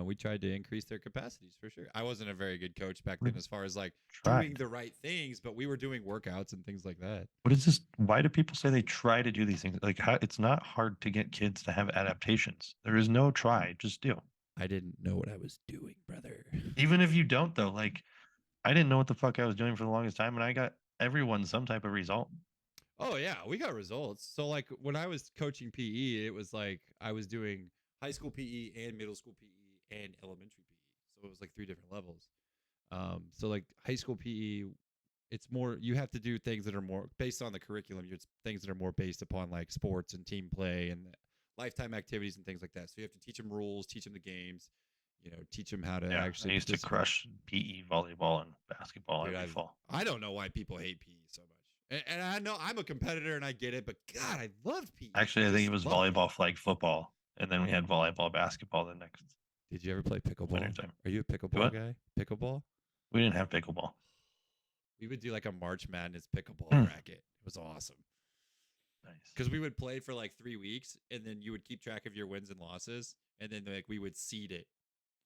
Speaker 1: We tried to increase their capacities for sure. I wasn't a very good coach back then as far as like
Speaker 2: Tried.
Speaker 1: doing the right things, but we were doing workouts and things like that.
Speaker 2: What is this? Why do people say they try to do these things? Like, it's not hard to get kids to have adaptations. There is no try, just do.
Speaker 1: I didn't know what I was doing, brother.
Speaker 2: Even if you don't, though, like, I didn't know what the fuck I was doing for the longest time, and I got everyone some type of result.
Speaker 1: Oh yeah, we got results. So like when I was coaching PE, it was like I was doing high school PE and middle school PE and elementary PE. So it was like 3 different levels. So like high school PE, it's more you have to do things that are more based on the curriculum. It's things that are more based upon like sports and team play and lifetime activities and things like that. So you have to teach them rules, teach them the games, teach them how to actually.
Speaker 2: I used to crush PE, volleyball, and basketball every fall.
Speaker 1: I don't know why people hate PE so much. And I know I'm a competitor and I get it, but God, I loved PE.
Speaker 2: Actually, I think it was volleyball, flag football, and then we had volleyball, basketball the next.
Speaker 1: Did you ever play pickleball?
Speaker 2: Wintertime.
Speaker 1: Are you a pickleball guy? Pickleball?
Speaker 2: We didn't have pickleball.
Speaker 1: We would do like a March Madness pickleball bracket. It was awesome.
Speaker 2: Nice.
Speaker 1: Because we would play for like 3 weeks, and then you would keep track of your wins and losses, and then like we would seed it,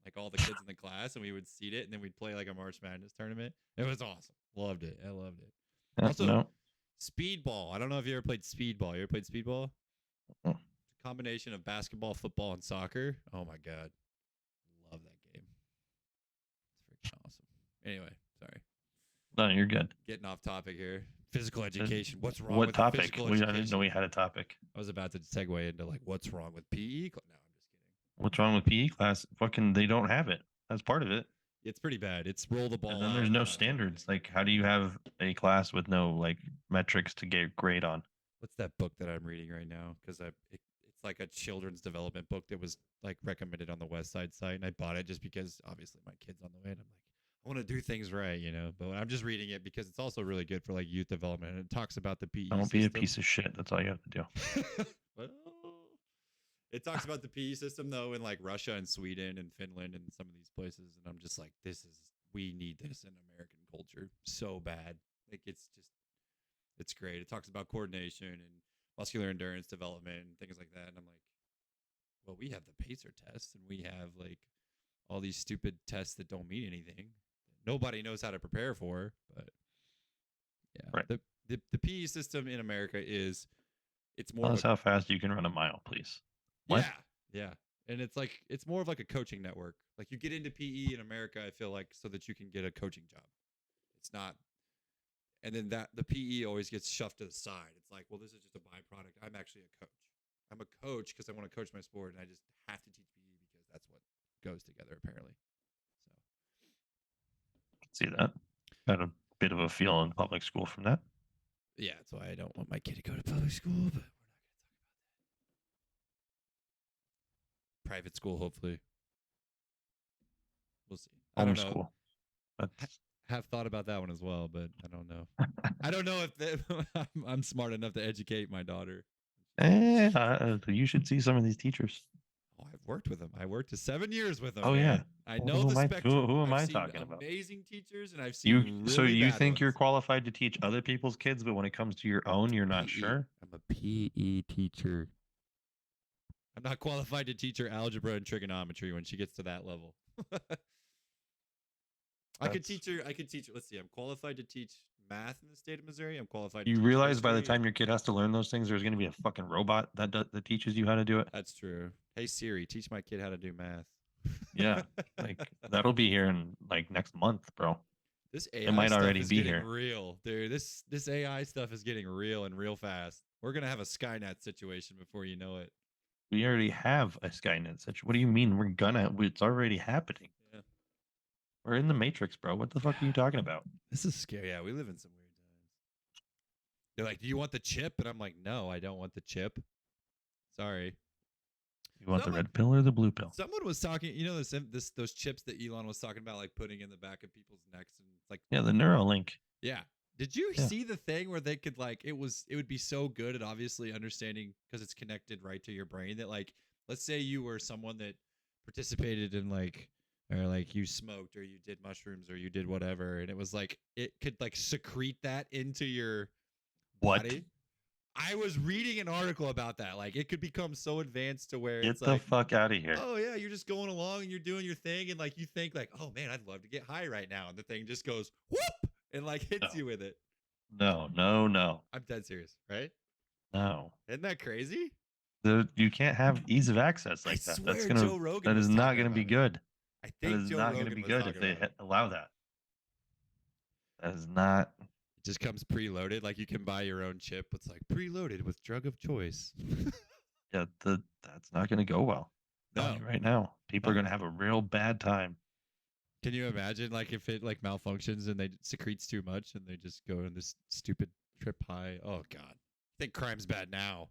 Speaker 1: like all the kids in the class, and we would seed it, and then we'd play like a March Madness tournament. It was awesome. Loved it. I loved it. Also, speedball. I don't know if you ever played speedball. You ever played speedball? It's a combination of basketball, football, and soccer. Oh my God. Love that game. It's freaking awesome. Anyway, sorry.
Speaker 2: No, you're good.
Speaker 1: Getting off topic here. Physical education. What's wrong
Speaker 2: with
Speaker 1: topic?
Speaker 2: Physical education? I didn't know we had a topic.
Speaker 1: I was about to segue into like what's wrong with PE. No, I'm just kidding.
Speaker 2: What's wrong with PE class? Fucking, they don't have it. That's part of it.
Speaker 1: It's pretty bad. It's roll the ball
Speaker 2: And then
Speaker 1: out
Speaker 2: there's
Speaker 1: and
Speaker 2: no
Speaker 1: not do
Speaker 2: standards.
Speaker 1: anything.
Speaker 2: Like, how do you have a class with no like metrics to get grade on?
Speaker 1: What's that book that I'm reading right now? Because it's like a children's development book that was like recommended on the West Side site, and I bought it just because obviously my kid's on the way, and I'm like, I want to do things right, you know. But I'm just reading it because it's also really good for like youth development, and it talks about the PE
Speaker 2: Don't be a
Speaker 1: system.
Speaker 2: piece of shit. That's all you have to do.
Speaker 1: Well, it talks about the PE system though in like Russia and Sweden and Finland and some of these places, and I'm just like, we need this in American culture so bad. Like it's great. It talks about coordination and muscular endurance development and things like that. And I'm like, well, we have the pacer tests and we have like all these stupid tests that don't mean anything. Nobody knows how to prepare for. But yeah,
Speaker 2: Right.
Speaker 1: the PE system in America is it's more
Speaker 2: Tell
Speaker 1: of
Speaker 2: us
Speaker 1: a
Speaker 2: how fast you can run a mile, please. What?
Speaker 1: yeah. And it's more of like a coaching network. Like you get into PE in America, I feel like, so that you can get a coaching job. It's not and then that the PE always gets shoved to the side. It's like, well, this is just a byproduct. I'm actually a coach. I'm a coach because I want to coach my sport, and I just have to teach PE because that's what goes together apparently. So
Speaker 2: See that? Got a bit of a feel in public school from that.
Speaker 1: yeah, that's why I don't want my kid to go to public school, but we're not going to talk about that. Private school, hopefully. We'll see. I don't know.
Speaker 2: Homeschool. That's
Speaker 1: Have thought about that one as well, but I don't know. I don't know if I'm smart enough to educate my daughter.
Speaker 2: you should see some of these teachers.
Speaker 1: Oh, I've worked with them. I worked 7 years with them,
Speaker 2: Oh yeah.
Speaker 1: man. I know the
Speaker 2: Who
Speaker 1: spectrum.
Speaker 2: am
Speaker 1: I've
Speaker 2: I
Speaker 1: seen
Speaker 2: talking about?
Speaker 1: amazing teachers and I've
Speaker 2: You
Speaker 1: seen
Speaker 2: so
Speaker 1: really
Speaker 2: you
Speaker 1: bad
Speaker 2: think you're
Speaker 1: ones.
Speaker 2: qualified to teach other people's kids, but when it comes to your own, you're not
Speaker 1: PE.
Speaker 2: sure?
Speaker 1: I'm a PE teacher. I'm not qualified to teach her algebra and trigonometry when she gets to that level. I could teach her. Let's see. I'm qualified to teach math in the state of Missouri. I'm qualified to
Speaker 2: You
Speaker 1: teach
Speaker 2: realize by the
Speaker 1: history.
Speaker 2: time your kid has to learn those things, there's going to be a fucking robot that teaches you how to do it.
Speaker 1: That's true. Hey Siri, teach my kid how to do math.
Speaker 2: Yeah, like that'll be here in like next month, bro.
Speaker 1: This
Speaker 2: It
Speaker 1: AI
Speaker 2: might
Speaker 1: stuff
Speaker 2: already
Speaker 1: is
Speaker 2: be
Speaker 1: getting
Speaker 2: here.
Speaker 1: real, dude. This AI stuff is getting real and real fast. We're gonna have a Skynet situation before you know it.
Speaker 2: We already have a Skynet situation. What do you mean we're gonna? It's already happening.
Speaker 1: Yeah.
Speaker 2: We're in the Matrix, bro. What the fuck are you talking about?
Speaker 1: This is scary. Yeah, we live in some weird times. They're like, "Do you want the chip?" And I'm like, "No, I don't want the chip. Sorry."
Speaker 2: You want the
Speaker 1: Someone
Speaker 2: red pill or the blue pill?
Speaker 1: someone was talking, you know, this those chips that Elon was talking about, like putting in the back of people's necks, and it's like,
Speaker 2: Yeah, the Neuralink.
Speaker 1: yeah. Did you
Speaker 2: Yeah.
Speaker 1: see the thing where they could like it would be so good at obviously understanding because it's connected right to your brain that like let's say you were someone that participated in like or like you smoked or you did mushrooms or you did whatever and it was like it could like secrete that into your
Speaker 2: What?
Speaker 1: body. I was reading an article about that. Like it could become so advanced to where
Speaker 2: Get
Speaker 1: it's
Speaker 2: the
Speaker 1: like,
Speaker 2: fuck out of here.
Speaker 1: oh yeah, you're just going along and you're doing your thing and like you think like, oh man, I'd love to get high right now, and the thing just goes whoop and like hits
Speaker 2: No.
Speaker 1: you with it.
Speaker 2: No.
Speaker 1: I'm dead serious, right?
Speaker 2: No.
Speaker 1: Isn't that crazy?
Speaker 2: You can't have ease of access
Speaker 1: I
Speaker 2: like that.
Speaker 1: swear Joe Rogan
Speaker 2: That
Speaker 1: was
Speaker 2: is not
Speaker 1: talking
Speaker 2: gonna be
Speaker 1: about it.
Speaker 2: good.
Speaker 1: I
Speaker 2: That
Speaker 1: think
Speaker 2: is
Speaker 1: Joe
Speaker 2: not gonna
Speaker 1: Rogan
Speaker 2: be
Speaker 1: was
Speaker 2: good if
Speaker 1: talking
Speaker 2: they
Speaker 1: about it.
Speaker 2: allow that. That is not.
Speaker 1: It just comes preloaded, like you can buy your own chip. It's like preloaded with drug of choice.
Speaker 2: Yeah, that's not gonna go well. I'm telling
Speaker 1: No.
Speaker 2: you right now, people are
Speaker 1: Oh.
Speaker 2: gonna have a real bad time.
Speaker 1: Can you imagine like if it like malfunctions and they secretes too much and they just go on this stupid trip high? Oh god. I think crime's bad now.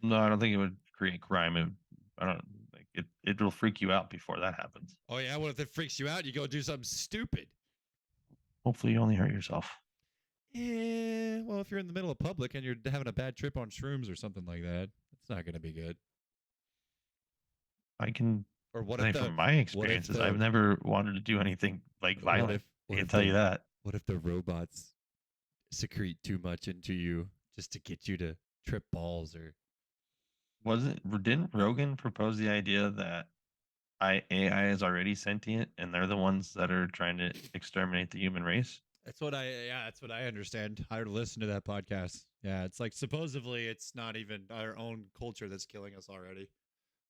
Speaker 2: No, I don't think it would create crime. I don't like it. It'll freak you out before that happens.
Speaker 1: Oh yeah, what if it freaks you out? You go do something stupid.
Speaker 2: Hopefully, you only hurt yourself.
Speaker 1: Yeah, well, if you're in the middle of public and you're having a bad trip on shrooms or something like that, it's not going to be good.
Speaker 2: I can
Speaker 1: Or what
Speaker 2: say
Speaker 1: if
Speaker 2: from
Speaker 1: the
Speaker 2: my
Speaker 1: what if
Speaker 2: experiences, I've
Speaker 1: the
Speaker 2: never wanted to do anything like violent. I
Speaker 1: what
Speaker 2: can
Speaker 1: if
Speaker 2: tell you
Speaker 1: the
Speaker 2: that.
Speaker 1: what if the robots secrete too much into you just to get you to trip balls or
Speaker 2: Didn't Rogan propose the idea that AI is already sentient and they're the ones that are trying to exterminate the human race?
Speaker 1: that's what I understand. I listened to that podcast. Yeah, it's like supposedly it's not even our own culture that's killing us already.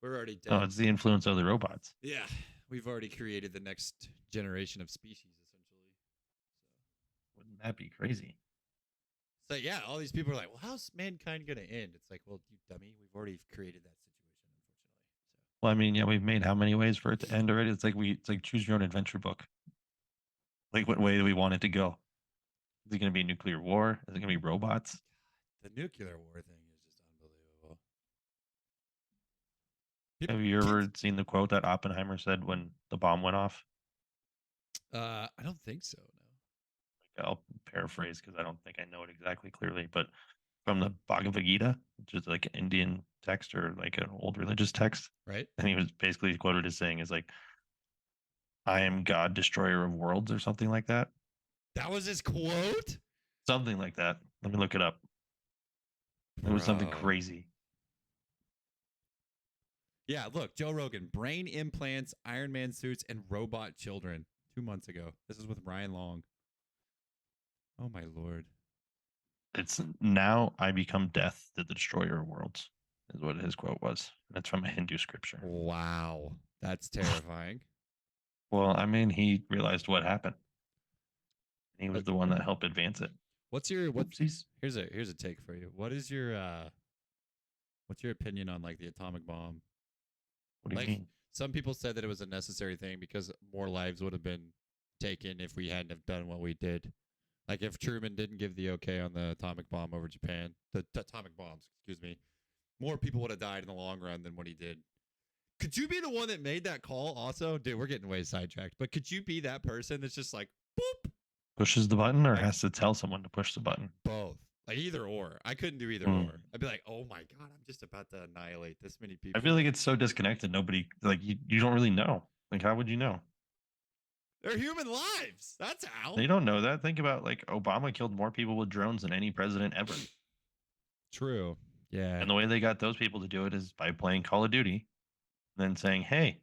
Speaker 1: We're already
Speaker 2: No,
Speaker 1: dead.
Speaker 2: it's the influence of the robots.
Speaker 1: Yeah, we've already created the next generation of species essentially.
Speaker 2: Wouldn't that be crazy?
Speaker 1: So yeah, all these people are like, "Well, how's mankind going to end?" It's like, "Well, you dummy, we've already created that situation, unfortunately."
Speaker 2: Well, I mean, yeah, we've made how many ways for it to end already? It's like choose your own adventure book. Like, what way do we want it to go? Is it going to be nuclear war? Is it going to be robots?
Speaker 1: The nuclear war thing is just unbelievable.
Speaker 2: Have you ever seen the quote that Oppenheimer said when the bomb went off?
Speaker 1: I don't think so. No.
Speaker 2: I'll paraphrase because I don't think I know it exactly clearly, but from the Bhagavad Gita, which is like an Indian text or like an old religious text,
Speaker 1: Right?
Speaker 2: and he was basically quoted as saying, "Is like, I am God, destroyer of worlds," or something like that.
Speaker 1: That was his quote?
Speaker 2: Something like that. Let me look it up. It was something
Speaker 1: Bro.
Speaker 2: crazy.
Speaker 1: Yeah, look, Joe Rogan, brain implants, Iron Man suits, and robot children 2 months ago. This is with Ryan Long. Oh, my Lord.
Speaker 2: It's now I become death, the destroyer of worlds, is what his quote was. That's from a Hindu scripture.
Speaker 1: Wow. That's terrifying.
Speaker 2: Well, I mean, he realized what happened. He was
Speaker 1: Uh,
Speaker 2: the one that helped advance it.
Speaker 1: What's your what?
Speaker 2: Oopsies.
Speaker 1: Here's a take for you. What's your opinion on like the atomic bomb?
Speaker 2: What do you
Speaker 1: Like
Speaker 2: mean?
Speaker 1: some people said that it was a necessary thing because more lives would have been taken if we hadn't have done what we did. Like if Truman didn't give the okay on the atomic bomb over Japan, the atomic bombs, excuse me, more people would have died in the long run than what he did. Could you be the one that made that call also? Dude, we're getting way sidetracked. But could you be that person that's just like, boop,
Speaker 2: Pushes the button or
Speaker 1: like
Speaker 2: has to tell someone to push the button?
Speaker 1: both? Like either or. I couldn't do either or. I'd be like, oh my God, I'm just about to annihilate this many
Speaker 2: I
Speaker 1: people.
Speaker 2: feel like it's so disconnected. Nobody, like, you don't really know. Like, how would you know?
Speaker 1: They're human lives. That's how.
Speaker 2: They don't know that. Think about, like, Obama killed more people with drones than any president ever.
Speaker 1: True. Yeah.
Speaker 2: And the way they got those people to do it is by playing Call of Duty and then saying, hey,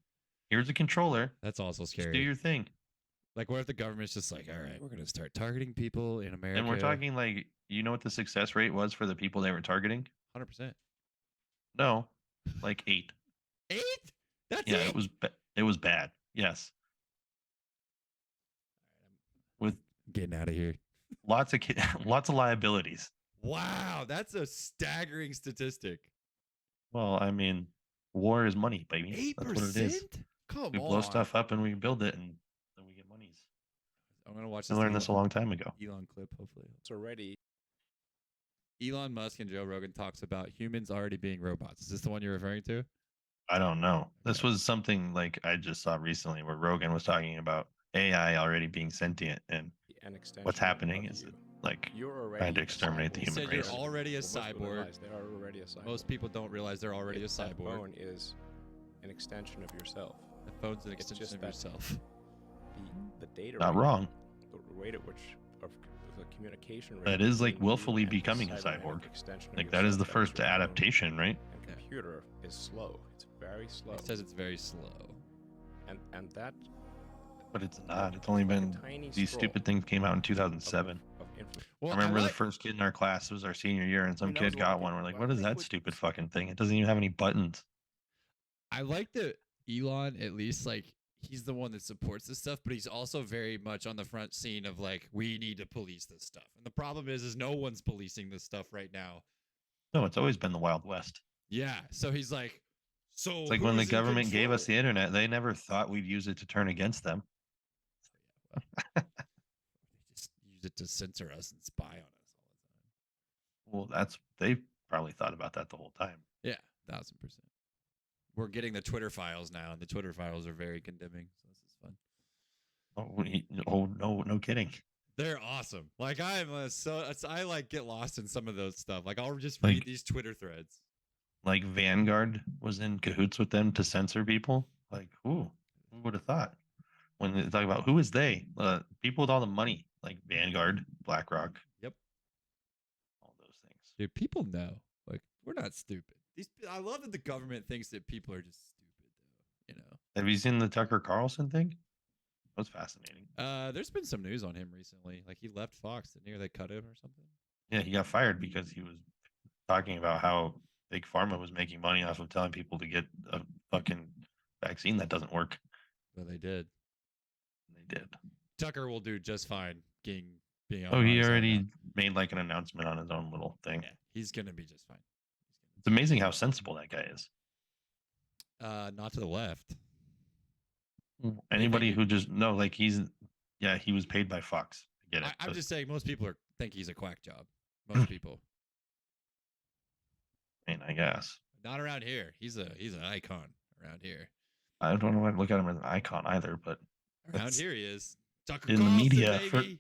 Speaker 2: here's a controller.
Speaker 1: That's also
Speaker 2: Just do
Speaker 1: scary.
Speaker 2: your thing.
Speaker 1: Like, what if the government's just like, all right, we're going to start targeting people in America?
Speaker 2: And we're talking, like, you know what the success rate was for the people they were targeting?
Speaker 1: 100%.
Speaker 2: No, like 8.
Speaker 1: 8? That's
Speaker 2: Yeah,
Speaker 1: it?
Speaker 2: it was bad. Yes. With
Speaker 1: Getting out of here.
Speaker 2: lots of lots of liabilities.
Speaker 1: Wow, that's a staggering statistic.
Speaker 2: Well, I mean, war is money, baby.
Speaker 1: 8%?
Speaker 2: That's what it is.
Speaker 1: Come
Speaker 2: We
Speaker 1: on.
Speaker 2: blow stuff up and we build it, and then we get monies.
Speaker 1: I'm going to watch
Speaker 2: I
Speaker 1: this.
Speaker 2: learned this a long time ago.
Speaker 1: Elon clip, hopefully.
Speaker 3: It's already
Speaker 1: Elon Musk and Joe Rogan talks about humans already being robots. Is this the one you're referring to?
Speaker 2: I don't know. This
Speaker 1: Okay.
Speaker 2: was something like I just saw recently where Rogan was talking about AI already being sentient, and
Speaker 3: an extension.
Speaker 2: what's happening
Speaker 3: of
Speaker 2: is
Speaker 3: you.
Speaker 2: it, like,
Speaker 3: You're already
Speaker 2: trying to
Speaker 3: a
Speaker 2: exterminate the
Speaker 3: cyborg.
Speaker 1: He
Speaker 2: human
Speaker 1: said you're
Speaker 2: race.
Speaker 1: already a
Speaker 3: Well, most people
Speaker 1: cyborg.
Speaker 3: realize they are already a cyborg.
Speaker 1: Most people don't realize they're already a
Speaker 3: That
Speaker 1: cyborg.
Speaker 3: phone is an extension of yourself.
Speaker 1: The phone's an
Speaker 3: It's
Speaker 1: extension
Speaker 3: just
Speaker 1: of
Speaker 3: that
Speaker 1: yourself.
Speaker 3: The data
Speaker 2: Not
Speaker 3: rate,
Speaker 2: wrong.
Speaker 3: the rate at which of the communication rate
Speaker 2: That is like
Speaker 3: between you
Speaker 2: willfully
Speaker 3: and the
Speaker 2: becoming a
Speaker 3: cybernetic
Speaker 2: cyborg.
Speaker 3: extension of
Speaker 2: Like, that is the
Speaker 3: yourself
Speaker 2: first
Speaker 3: your phone
Speaker 2: adaptation, right?
Speaker 3: and
Speaker 1: Yeah.
Speaker 3: computer is slow. It's very slow.
Speaker 1: It says it's very slow.
Speaker 3: and that
Speaker 2: But it's not. It's only
Speaker 3: like a
Speaker 2: been
Speaker 3: tiny
Speaker 2: these
Speaker 3: scroll
Speaker 2: stupid things came out in 2007.
Speaker 3: of information.
Speaker 1: Well,
Speaker 2: I remember the first kid in our class, it was our senior year, and some
Speaker 3: that was
Speaker 2: kid
Speaker 3: a lot
Speaker 2: got
Speaker 3: of
Speaker 2: one.
Speaker 3: people,
Speaker 2: We're like,
Speaker 3: but
Speaker 2: what
Speaker 3: I
Speaker 2: is
Speaker 3: think
Speaker 2: that
Speaker 3: with-
Speaker 2: stupid fucking thing? It doesn't even have any buttons.
Speaker 1: I like that Elon, at least, like, he's the one that supports this stuff, but he's also very much on the front scene of, like, we need to police this stuff. And the problem is no one's policing this stuff right now.
Speaker 2: No, it's always been the Wild West.
Speaker 1: Yeah. So he's like, so
Speaker 2: It's like when the
Speaker 1: who's in
Speaker 2: government gave us the
Speaker 1: control?
Speaker 2: internet, they never thought we'd use it to turn against them.
Speaker 1: They just use it to censor us and spy on us all the time.
Speaker 2: Well, they probably thought about that the whole time.
Speaker 1: Yeah, 1,000%. We're getting the Twitter files now, and the Twitter files are very condemning. So this is fun.
Speaker 2: Oh no, no kidding.
Speaker 1: They're awesome. Like I like get lost in some of those stuff. Like I'll just read
Speaker 2: Like-
Speaker 1: these Twitter threads.
Speaker 2: Like Vanguard was in cahoots with them to censor people. Like, who would have thought? When they talk about who is they, people with all the money, like Vanguard, BlackRock,
Speaker 1: Yep.
Speaker 2: all those things.
Speaker 1: Dude, people know. Like we're not stupid. I love that the government thinks that people are just stupid though, you know.
Speaker 2: Have you seen the Tucker Carlson thing? That was fascinating.
Speaker 1: There's been some news on him recently. Like he left Fox, didn't he? Or they cut him or something.
Speaker 2: Yeah, he got fired because he was talking about how Big Pharma was making money off of telling people to get a fucking vaccine that doesn't work.
Speaker 1: But they did.
Speaker 2: They did.
Speaker 1: Tucker will do just fine being
Speaker 2: Oh, he
Speaker 1: his own
Speaker 2: already
Speaker 1: now.
Speaker 2: made like an announcement on his own little thing.
Speaker 1: Yeah, he's gonna be just fine.
Speaker 2: It's amazing how sensible that guy is.
Speaker 1: Not to the left.
Speaker 2: Anybody
Speaker 1: If
Speaker 2: who just no, like he was paid by Fox. I get it.
Speaker 1: I'm
Speaker 2: but,
Speaker 1: just saying, most people think he's a quack job. Most people.
Speaker 2: I mean, I guess.
Speaker 1: Not around here. He's an icon around here.
Speaker 2: I don't want to look at him as an icon either, but
Speaker 1: Around
Speaker 2: that's
Speaker 1: here he is. Tucker
Speaker 2: in the
Speaker 1: Carlson,
Speaker 2: media
Speaker 1: baby.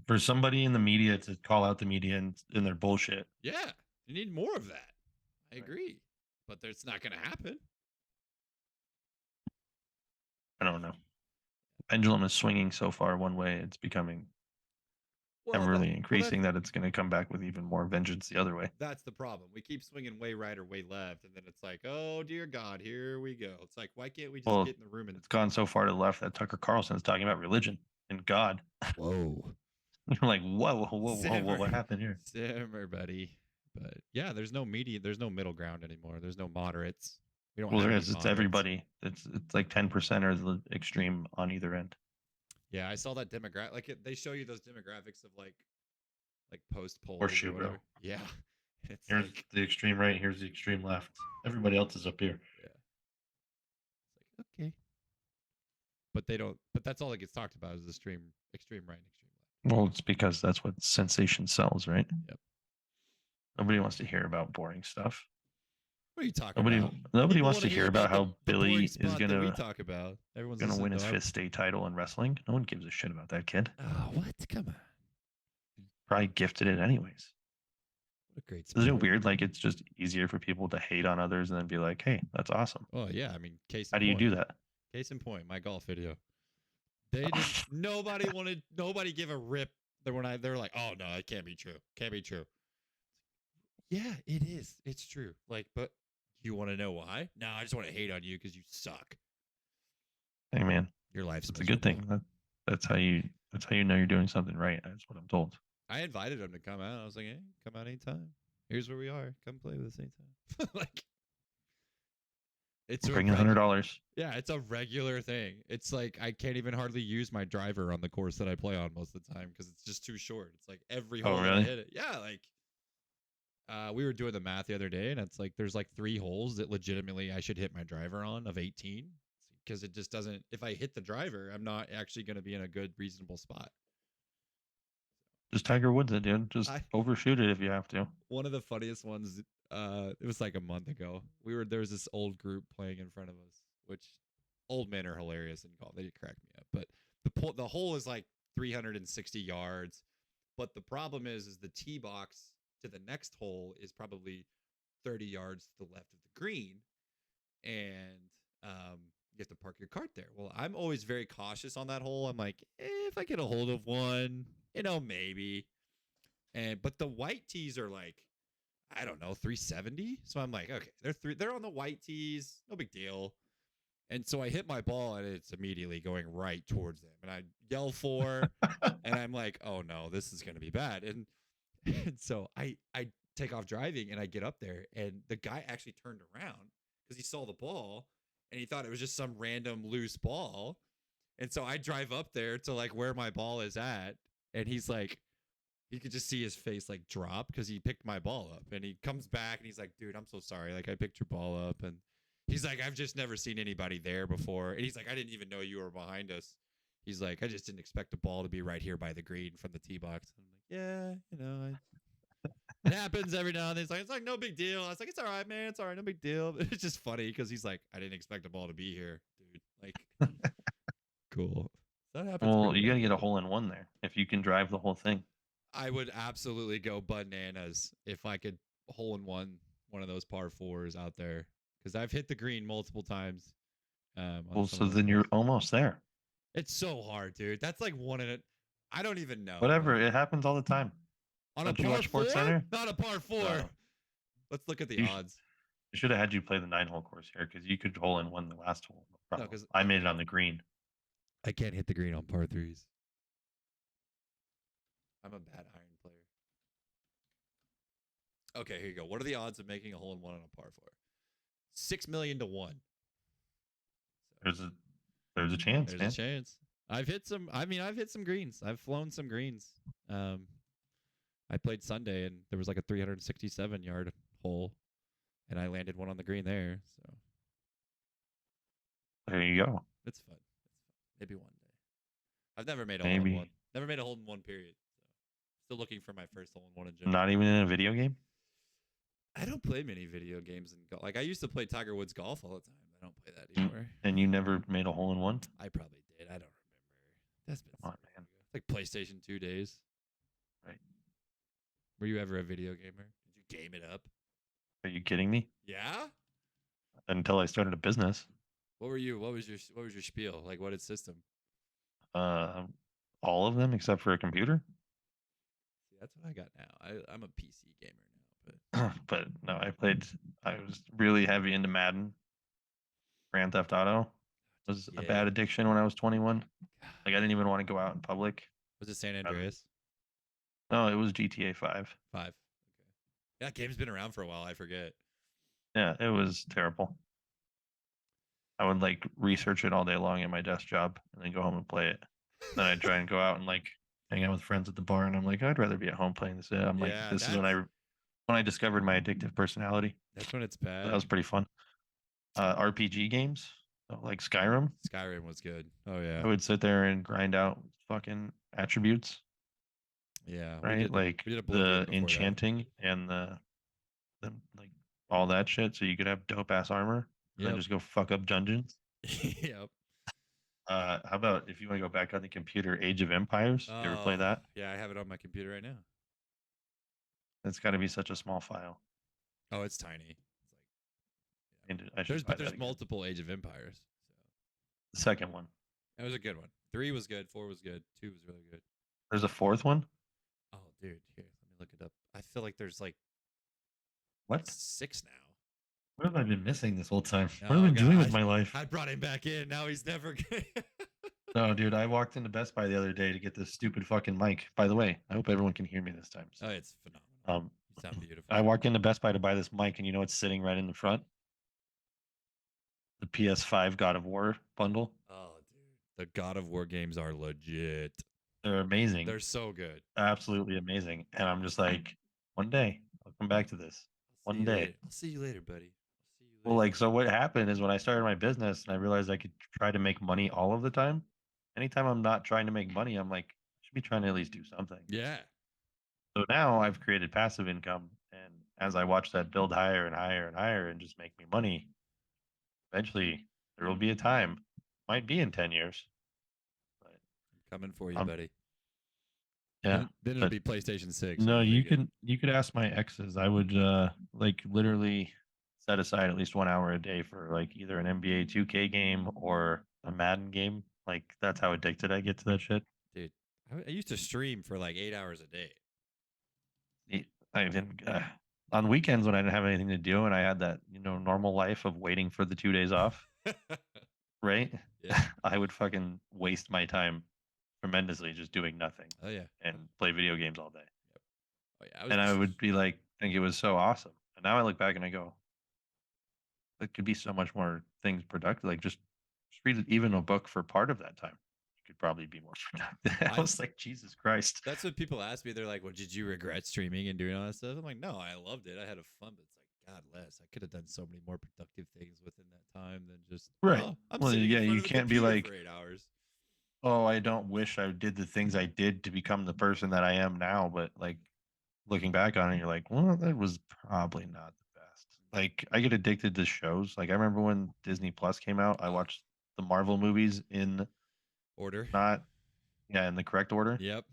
Speaker 2: for somebody in the media to call out the media and their bullshit.
Speaker 1: Yeah, you need more of that. I agree, but it's not going to happen.
Speaker 2: I don't know. The pendulum is swinging so far one way; it's becoming ever really increasing that it's going to come back with even more vengeance the other way.
Speaker 1: That's the problem. We keep swinging way right or way left, and then it's like, oh dear God, here we go. It's like, why can't we just get in the room and?
Speaker 2: It's gone so far to the left that Tucker Carlson is talking about religion and God.
Speaker 1: Whoa.
Speaker 2: You're like, whoa, what happened here?
Speaker 1: Simmer, buddy. But yeah, there's no middle ground anymore. There's no moderates. We don't.
Speaker 2: Well,
Speaker 1: have
Speaker 2: there
Speaker 1: any
Speaker 2: is. It's
Speaker 1: moderates.
Speaker 2: everybody. It's like 10% are the extreme on either end.
Speaker 1: Yeah, I saw that demographic. Like they show you those demographics of like post polls.
Speaker 2: Horseshoe, bro.
Speaker 1: Yeah. It's
Speaker 2: here's the extreme right. Here's the extreme left. Everybody else is up here.
Speaker 1: Yeah. It's like, okay. But they don't. But that's all that gets talked about is the extreme right, extreme left.
Speaker 2: Well, it's because that's what sensation sells, right?
Speaker 1: Yep.
Speaker 2: Nobody wants to hear about boring stuff.
Speaker 1: What are you talking about?
Speaker 2: Nobody wants to hear about how Billy is gonna.
Speaker 1: We talk about. Everyone's
Speaker 2: gonna win his 5th state title in wrestling. No one gives a shit about that kid.
Speaker 1: Oh, what? Come on.
Speaker 2: Probably gifted it anyways.
Speaker 1: What a great sport.
Speaker 2: Isn't it weird? Like it's just easier for people to hate on others and then be like, "Hey, that's awesome."
Speaker 1: Oh yeah, I mean,
Speaker 2: how do you do that?
Speaker 1: Case in point, my golf video. They didn't. Nobody give a rip. They're like, oh no, it can't be true. Can't be true. Yeah, it is. It's true. Like, but you want to know why? No, I just want to hate on you because you suck.
Speaker 2: Hey man,
Speaker 1: your life's
Speaker 2: a good thing. That's how you know you're doing something right. That's what I'm told.
Speaker 1: I invited him to come out. I was like, hey, come out anytime. Here's where we are. Come play with us anytime. Like, it's
Speaker 2: bringing $100.
Speaker 1: Yeah, it's a regular thing. It's like I can't even hardly use my driver on the course that I play on most of the time because it's just too short. It's like every hole I hit it. Yeah, like we were doing the math the other day, and it's like there's like 3 holes that legitimately I should hit my driver on of 18 because it just doesn't. If I hit the driver, I'm not actually going to be in a good, reasonable spot.
Speaker 2: Just Tiger Woods it, dude. Just overshoot it if you have to.
Speaker 1: One of the funniest ones, it was like a month ago. There was this old group playing in front of us, which old men are hilarious in golf. They crack me up. But the hole is like 360 yards. But the problem is the tee box to the next hole is probably 30 yards to the left of the green. And you have to park your cart there. Well, I'm always very cautious on that hole. I'm like, if I get a hold of one, maybe. But the white tees are like, I don't know, 370. So I'm like, okay, they're on the white tees, no big deal. And so I hit my ball and it's immediately going right towards them. And I yell for, and I'm like, oh no, this is gonna be bad. And so I take off driving and I get up there, and the guy actually turned around because he saw the ball and he thought it was just some random loose ball. And so I drive up there to like where my ball is at, and he's like, you could just see his face like drop because he picked my ball up, and he comes back and he's like, dude, I'm so sorry. Like I picked your ball up, and he's like, I've just never seen anybody there before. And he's like, I didn't even know you were behind us. He's like, I just didn't expect the ball to be right here by the green from the tee box. And I'm like, yeah, it happens every now and then. It's like no big deal. I was like, it's all right, man. It's all right, no big deal. It's just funny because he's like, I didn't expect the ball to be here, dude. Like, cool. That happens.
Speaker 2: Well, you got to get a hole in one there if you can drive the whole thing.
Speaker 1: I would absolutely go bananas if I could hole in one of those par 4s out there, because I've hit the green multiple times.
Speaker 2: Well, so then you're almost there.
Speaker 1: It's so hard, dude. That's like one in it. I don't even know.
Speaker 2: Whatever. It happens all the time.
Speaker 1: On a par 4? Not a par 4. No. Let's look at the odds.
Speaker 2: I should have had you play the 9-hole course here because you could hole in one the last hole. No, because I made it on the green.
Speaker 1: I can't hit the green on par 3s. I'm a bad iron player. Okay, here you go. What are the odds of making a hole in one on a par 4? 6 million to 1.
Speaker 2: So, there's a chance.
Speaker 1: There's a chance. I've hit some greens. I've flown some greens. I played Sunday and there was like a 367 yard hole, and I landed one on the green there. So
Speaker 2: There you go.
Speaker 1: It's fun. Maybe one day. I've never made a hole in
Speaker 2: Maybe
Speaker 1: one. Never made a hole in one. Period. So, still looking for my first hole in one in general.
Speaker 2: not even in a video game.
Speaker 1: I don't play many video games and golf. Like I used to play Tiger Woods golf all the time. I don't play that anymore.
Speaker 2: And you never made a hole in one?
Speaker 1: I probably did. I don't remember. That's been
Speaker 2: Come on,
Speaker 1: so
Speaker 2: man.
Speaker 1: long ago. Like PlayStation 2 days.
Speaker 2: Right.
Speaker 1: Were you ever a video gamer? Did you game it up?
Speaker 2: Are you kidding me?
Speaker 1: Yeah.
Speaker 2: Until I started a business.
Speaker 1: What were you? What was your spiel? Like what is system?
Speaker 2: All of them except for a computer.
Speaker 1: See, that's what I got now. I'm a PC gamer now, but
Speaker 2: But no, I was really heavy into Madden. Grand Theft Auto was a bad addiction when I was 21. Like I didn't even want to go out in public.
Speaker 1: Was it San Andreas?
Speaker 2: No, it was GTA 5.
Speaker 1: 5. Okay. Yeah, that game's been around for a while. I forget.
Speaker 2: Yeah, it was terrible. I would like research it all day long at my desk job and then go home and play it. Then I'd try and go out and like hang out with friends at the bar, and I'm like, I'd rather be at home playing this. I'm like,
Speaker 1: Yeah,
Speaker 2: this is when I discovered my addictive personality.
Speaker 1: That's when it's bad.
Speaker 2: That was pretty fun. RPG games, like Skyrim.
Speaker 1: Skyrim was good. Oh yeah.
Speaker 2: I would sit there and grind out fucking attributes.
Speaker 1: Yeah.
Speaker 2: Right, like
Speaker 1: we did
Speaker 2: the
Speaker 1: Oblivion before that.
Speaker 2: enchanting and the like all that shit, so you could have dope ass armor and then
Speaker 1: Yep.
Speaker 2: just go fuck up dungeons.
Speaker 1: Yep.
Speaker 2: How about if you want to go back on the computer, Age of Empires? You ever play that?
Speaker 1: Yeah, I have it on my computer right now.
Speaker 2: It's got to be such a small file.
Speaker 1: Oh, it's tiny. It's
Speaker 2: I should buy that
Speaker 1: there's
Speaker 2: again.
Speaker 1: multiple Age of Empires. So
Speaker 2: The second one.
Speaker 1: that was a good one. 3 was good. 4 was good. 2 was really good.
Speaker 2: There's a fourth one.
Speaker 1: Oh, dude, here, let me look it up. I feel like there's like
Speaker 2: What?
Speaker 1: 6 now.
Speaker 2: What have I been missing this whole time?
Speaker 1: Oh,
Speaker 2: What have I been doing with
Speaker 1: God.
Speaker 2: my life?
Speaker 1: I brought him back in. Now he's never gonna.
Speaker 2: No, dude, I walked into Best Buy the other day to get this stupid fucking mic. By the way, I hope everyone can hear me this time.
Speaker 1: Oh, it's phenomenal. You sound beautiful.
Speaker 2: I walked into Best Buy to buy this mic, and you know what's sitting right in the front? The PS5 God of War bundle.
Speaker 1: Oh, dude, the God of War games are legit.
Speaker 2: They're amazing.
Speaker 1: They're so good.
Speaker 2: Absolutely amazing. And I'm just like, one day I'll come back to this. One day.
Speaker 1: I'll see you later, buddy.
Speaker 2: Well, like, so what happened is when I started my business and I realized I could try to make money all of the time. Anytime I'm not trying to make money, I'm like, I should be trying to at least do something.
Speaker 1: Yeah.
Speaker 2: So now I've created passive income. And as I watch that build higher and higher and higher and just make me money, eventually there will be a time, might be in 10 years. But
Speaker 1: I'm coming for you, buddy.
Speaker 2: Yeah.
Speaker 1: Then it'll be PlayStation 6.
Speaker 2: No, you could ask my exes. I would like literally set aside at least 1 hour a day for like either an NBA 2K game or a Madden game. Like that's how addicted I get to that shit.
Speaker 1: Dude, I used to stream for like 8 hours a day.
Speaker 2: I didn't on weekends when I didn't have anything to do and I had that, normal life of waiting for the 2 days off, right?
Speaker 1: Yeah.
Speaker 2: I would fucking waste my time tremendously just doing nothing.
Speaker 1: Oh yeah.
Speaker 2: And play video games all day.
Speaker 1: Yep. Oh yeah.
Speaker 2: And I would be like, think it was so awesome. And now I look back and I go, it could be so much more things productive. Like just read even a book for part of that time. You could probably be more productive. I was like, Jesus Christ.
Speaker 1: That's what people ask me. They're like, well, did you regret streaming and doing all that stuff? I'm like, no, I loved it. I had a fun, but it's like, God, Les, I could have done so many more productive things within that time than just
Speaker 2: right.
Speaker 1: Oh, I'm
Speaker 2: well,
Speaker 1: sitting
Speaker 2: yeah,
Speaker 1: in front
Speaker 2: you
Speaker 1: of the
Speaker 2: can't be
Speaker 1: computer
Speaker 2: like
Speaker 1: for 8 hours.
Speaker 2: Oh, I don't wish I did the things I did to become the person that I am now. But like looking back on it, you're like, well, that was probably not the best. Like I get addicted to shows. Like I remember when Disney Plus came out, I watched the Marvel movies in
Speaker 1: order.
Speaker 2: In the correct order.
Speaker 1: Yep.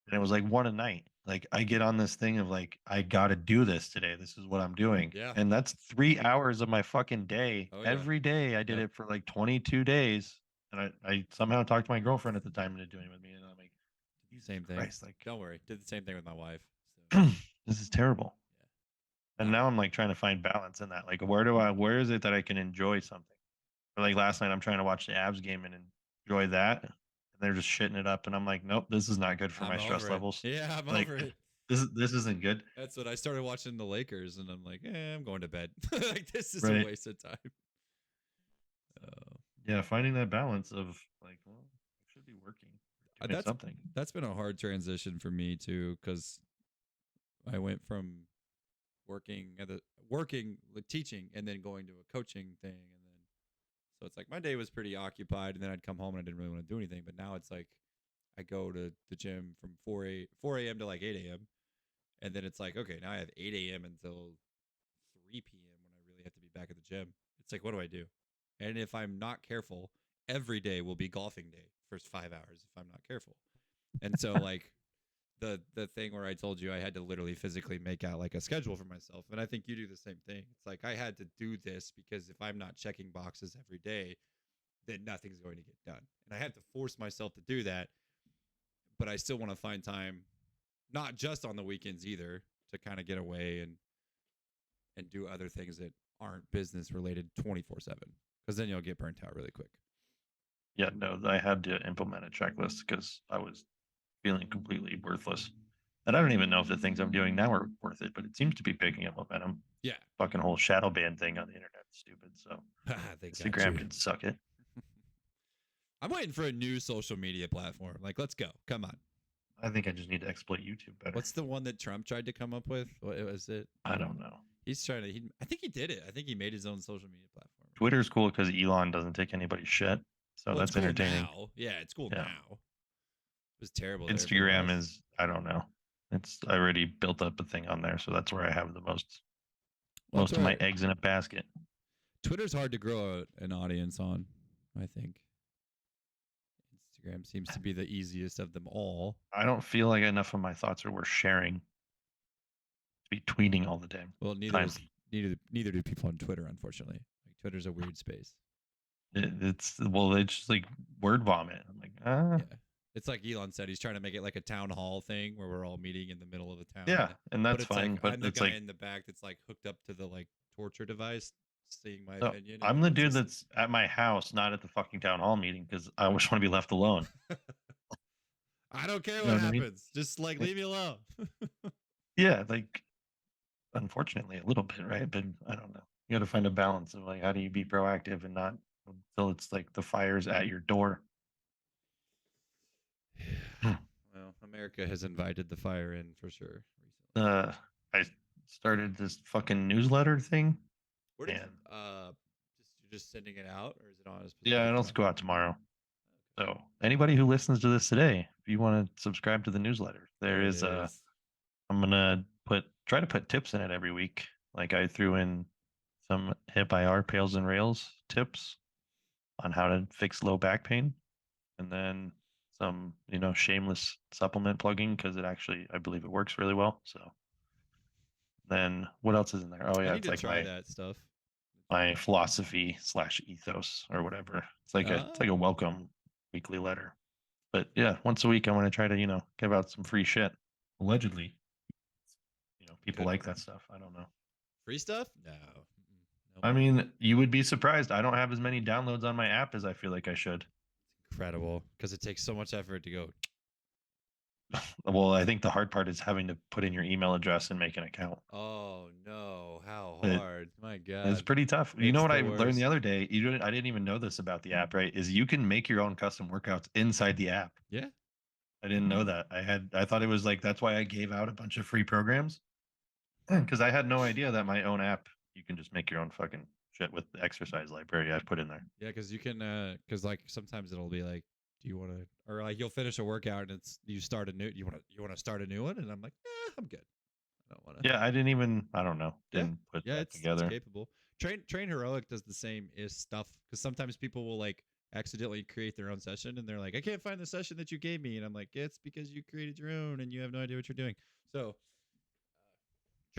Speaker 2: And it was like one a night. Like I get on this thing of like, I got to do this today. This is what I'm doing.
Speaker 1: Yeah.
Speaker 2: And that's 3 hours of my fucking day.
Speaker 1: Oh, yeah.
Speaker 2: Every day I did it for like 22 days. And I somehow talked to my girlfriend at the time into doing it with me. And I'm like,
Speaker 1: same thing.
Speaker 2: Christ, like,
Speaker 1: don't worry. Did the same thing with my wife. So.
Speaker 2: This is terrible. Yeah. And now I'm like trying to find balance in that. Like, where is it that I can enjoy something? Or like last night, I'm trying to watch the Avs game and enjoy that. And they're just shitting it up. And I'm like, nope, this is not good for my stress levels.
Speaker 1: Yeah, I'm
Speaker 2: like,
Speaker 1: over it.
Speaker 2: This isn't good.
Speaker 1: That's what I started watching the Lakers, and I'm like, I'm going to bed. Like this is
Speaker 2: Right.
Speaker 1: a waste of time.
Speaker 2: Yeah, finding that balance of like, well, I should be working, doing something.
Speaker 1: That's been a hard transition for me too, because I went from working like teaching, and then going to a coaching thing, and then So it's like my day was pretty occupied, and then I'd come home and I didn't really want to do anything. But now it's like I go to the gym from 4 a.m. to like 8 a.m. And then it's like, okay, now I have 8 a.m. until 3 p.m. when I really have to be back at the gym. It's like, what do I do? And if I'm not careful, every day will be golfing day for 5 hours if I'm not careful. And so like the thing where I told you I had to literally physically make out like a schedule for myself, and I think you do the same thing. It's like I had to do this because if I'm not checking boxes every day, then nothing's going to get done. And I had to force myself to do that, but I still want to find time not just on the weekends either to kind of get away and do other things that aren't business related 24/7 because then you'll get burnt out really quick.
Speaker 2: Yeah, no, I had to implement a checklist because I was feeling completely worthless. And I don't even know if the things I'm doing now are worth it, but it seems to be picking up momentum.
Speaker 1: Yeah.
Speaker 2: Fucking whole shadow ban thing on the internet is stupid. So
Speaker 1: They got
Speaker 2: Instagram
Speaker 1: you.
Speaker 2: can suck it.
Speaker 1: I'm waiting for a new social media platform. Like, let's go. Come on.
Speaker 2: I think I just need to exploit YouTube better.
Speaker 1: What's the one that Trump tried to come up with? What was it?
Speaker 2: I don't know.
Speaker 1: He's trying to. I think he did it. I think he made his own social media platform.
Speaker 2: Twitter's cool because Elon doesn't take anybody's shit. So
Speaker 1: Well,
Speaker 2: that's
Speaker 1: it's cool
Speaker 2: entertaining.
Speaker 1: now. Yeah, it's cool
Speaker 2: Yeah.
Speaker 1: now. It was terrible. there for a
Speaker 2: Instagram
Speaker 1: while.
Speaker 2: is, I don't know. I already built up a thing on there, so that's where I have the most of my eggs in a basket.
Speaker 1: Twitter's hard to grow an audience on, I think. Instagram seems to be the easiest of them all.
Speaker 2: I don't feel like enough of my thoughts are worth sharing to be tweeting all the day.
Speaker 1: Well, neither do people on Twitter, unfortunately. Like Twitter's a weird space.
Speaker 2: It's just like word vomit. I'm like,
Speaker 1: Yeah. It's like Elon said, he's trying to make it like a town hall thing where we're all meeting in the middle of the town.
Speaker 2: yeah, and that's
Speaker 1: but it's
Speaker 2: fine.
Speaker 1: Like,
Speaker 2: but
Speaker 1: I'm the
Speaker 2: it's
Speaker 1: guy
Speaker 2: like,
Speaker 1: in the back that's like hooked up to the like torture device, seeing my
Speaker 2: so
Speaker 1: opinion.
Speaker 2: I'm the dude that's at my house, not at the fucking town hall meeting, because I always want to be left alone.
Speaker 1: I don't care
Speaker 2: You know
Speaker 1: what
Speaker 2: what I mean?
Speaker 1: happens. Just like leave me alone.
Speaker 2: Yeah, like unfortunately a little bit, right? But I don't know. You got to find a balance of like how do you be proactive and not until it's like the fire's at your door.
Speaker 1: Well, America has invited the fire in for sure recently.
Speaker 2: I started this fucking newsletter thing.
Speaker 1: Where did you're just sending it out, or is it on a specific?
Speaker 2: Yeah, it'll go out tomorrow. So anybody who listens to this today, if you want to subscribe to the newsletter, there is I'm gonna try to put tips in it every week. Like I threw in some hip IR pails and rails tips on how to fix low back pain, and then some shameless supplement plugging because it actually I believe it works really well. So then what else is in there? Oh yeah,
Speaker 1: I need
Speaker 2: it's
Speaker 1: to
Speaker 2: like
Speaker 1: try that stuff.
Speaker 2: my philosophy / ethos or whatever. It's like a welcome weekly letter. But yeah, once a week I want to try to give out some free shit. Allegedly, people like that stuff. I don't know.
Speaker 1: Free stuff? No.
Speaker 2: I mean, you would be surprised. I don't have as many downloads on my app as I feel like I should.
Speaker 1: Incredible, because it takes so much effort to go.
Speaker 2: Well, I think the hard part is having to put in your email address and make an account.
Speaker 1: Oh no, how hard! My God,
Speaker 2: it's pretty tough. You know what I learned the other day? I didn't even know this about the app, right? Is you can make your own custom workouts inside the app.
Speaker 1: Yeah,
Speaker 2: I didn't know that. I thought it was like that's why I gave out a bunch of free programs because I had no idea that my own app you can just make your own fucking shit with the exercise library I've put in there.
Speaker 1: Yeah, because you can, because like sometimes it'll be like, do you want to, or like you'll finish a workout and it's you start a new, you want to start a new one, and I'm like, I'm good. I don't want to.
Speaker 2: Yeah, I don't know. Didn't put that together.
Speaker 1: It's capable. Train Heroic does the same stuff because sometimes people will like accidentally create their own session and they're like, I can't find the session that you gave me, and I'm like, it's because you created your own and you have no idea what you're doing. So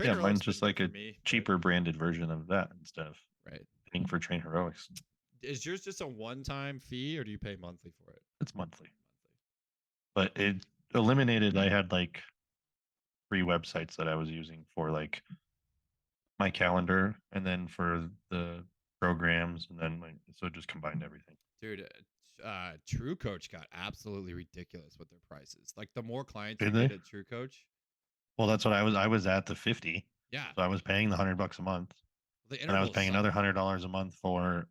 Speaker 2: yeah, mine's just like a cheaper branded version of that instead of paying for Train Heroics.
Speaker 1: Is yours just a one-time fee or do you pay monthly for it?
Speaker 2: It's monthly. But it eliminated, I had like 3 websites that I was using for like my calendar and then for the programs, and then so it just combined everything.
Speaker 1: Dude, True Coach got absolutely ridiculous with their prices. Like the more clients you get at True Coach.
Speaker 2: Well, that's what I was at the 50.
Speaker 1: Yeah.
Speaker 2: So I was paying the $100 a month. And I was paying another $100 a month for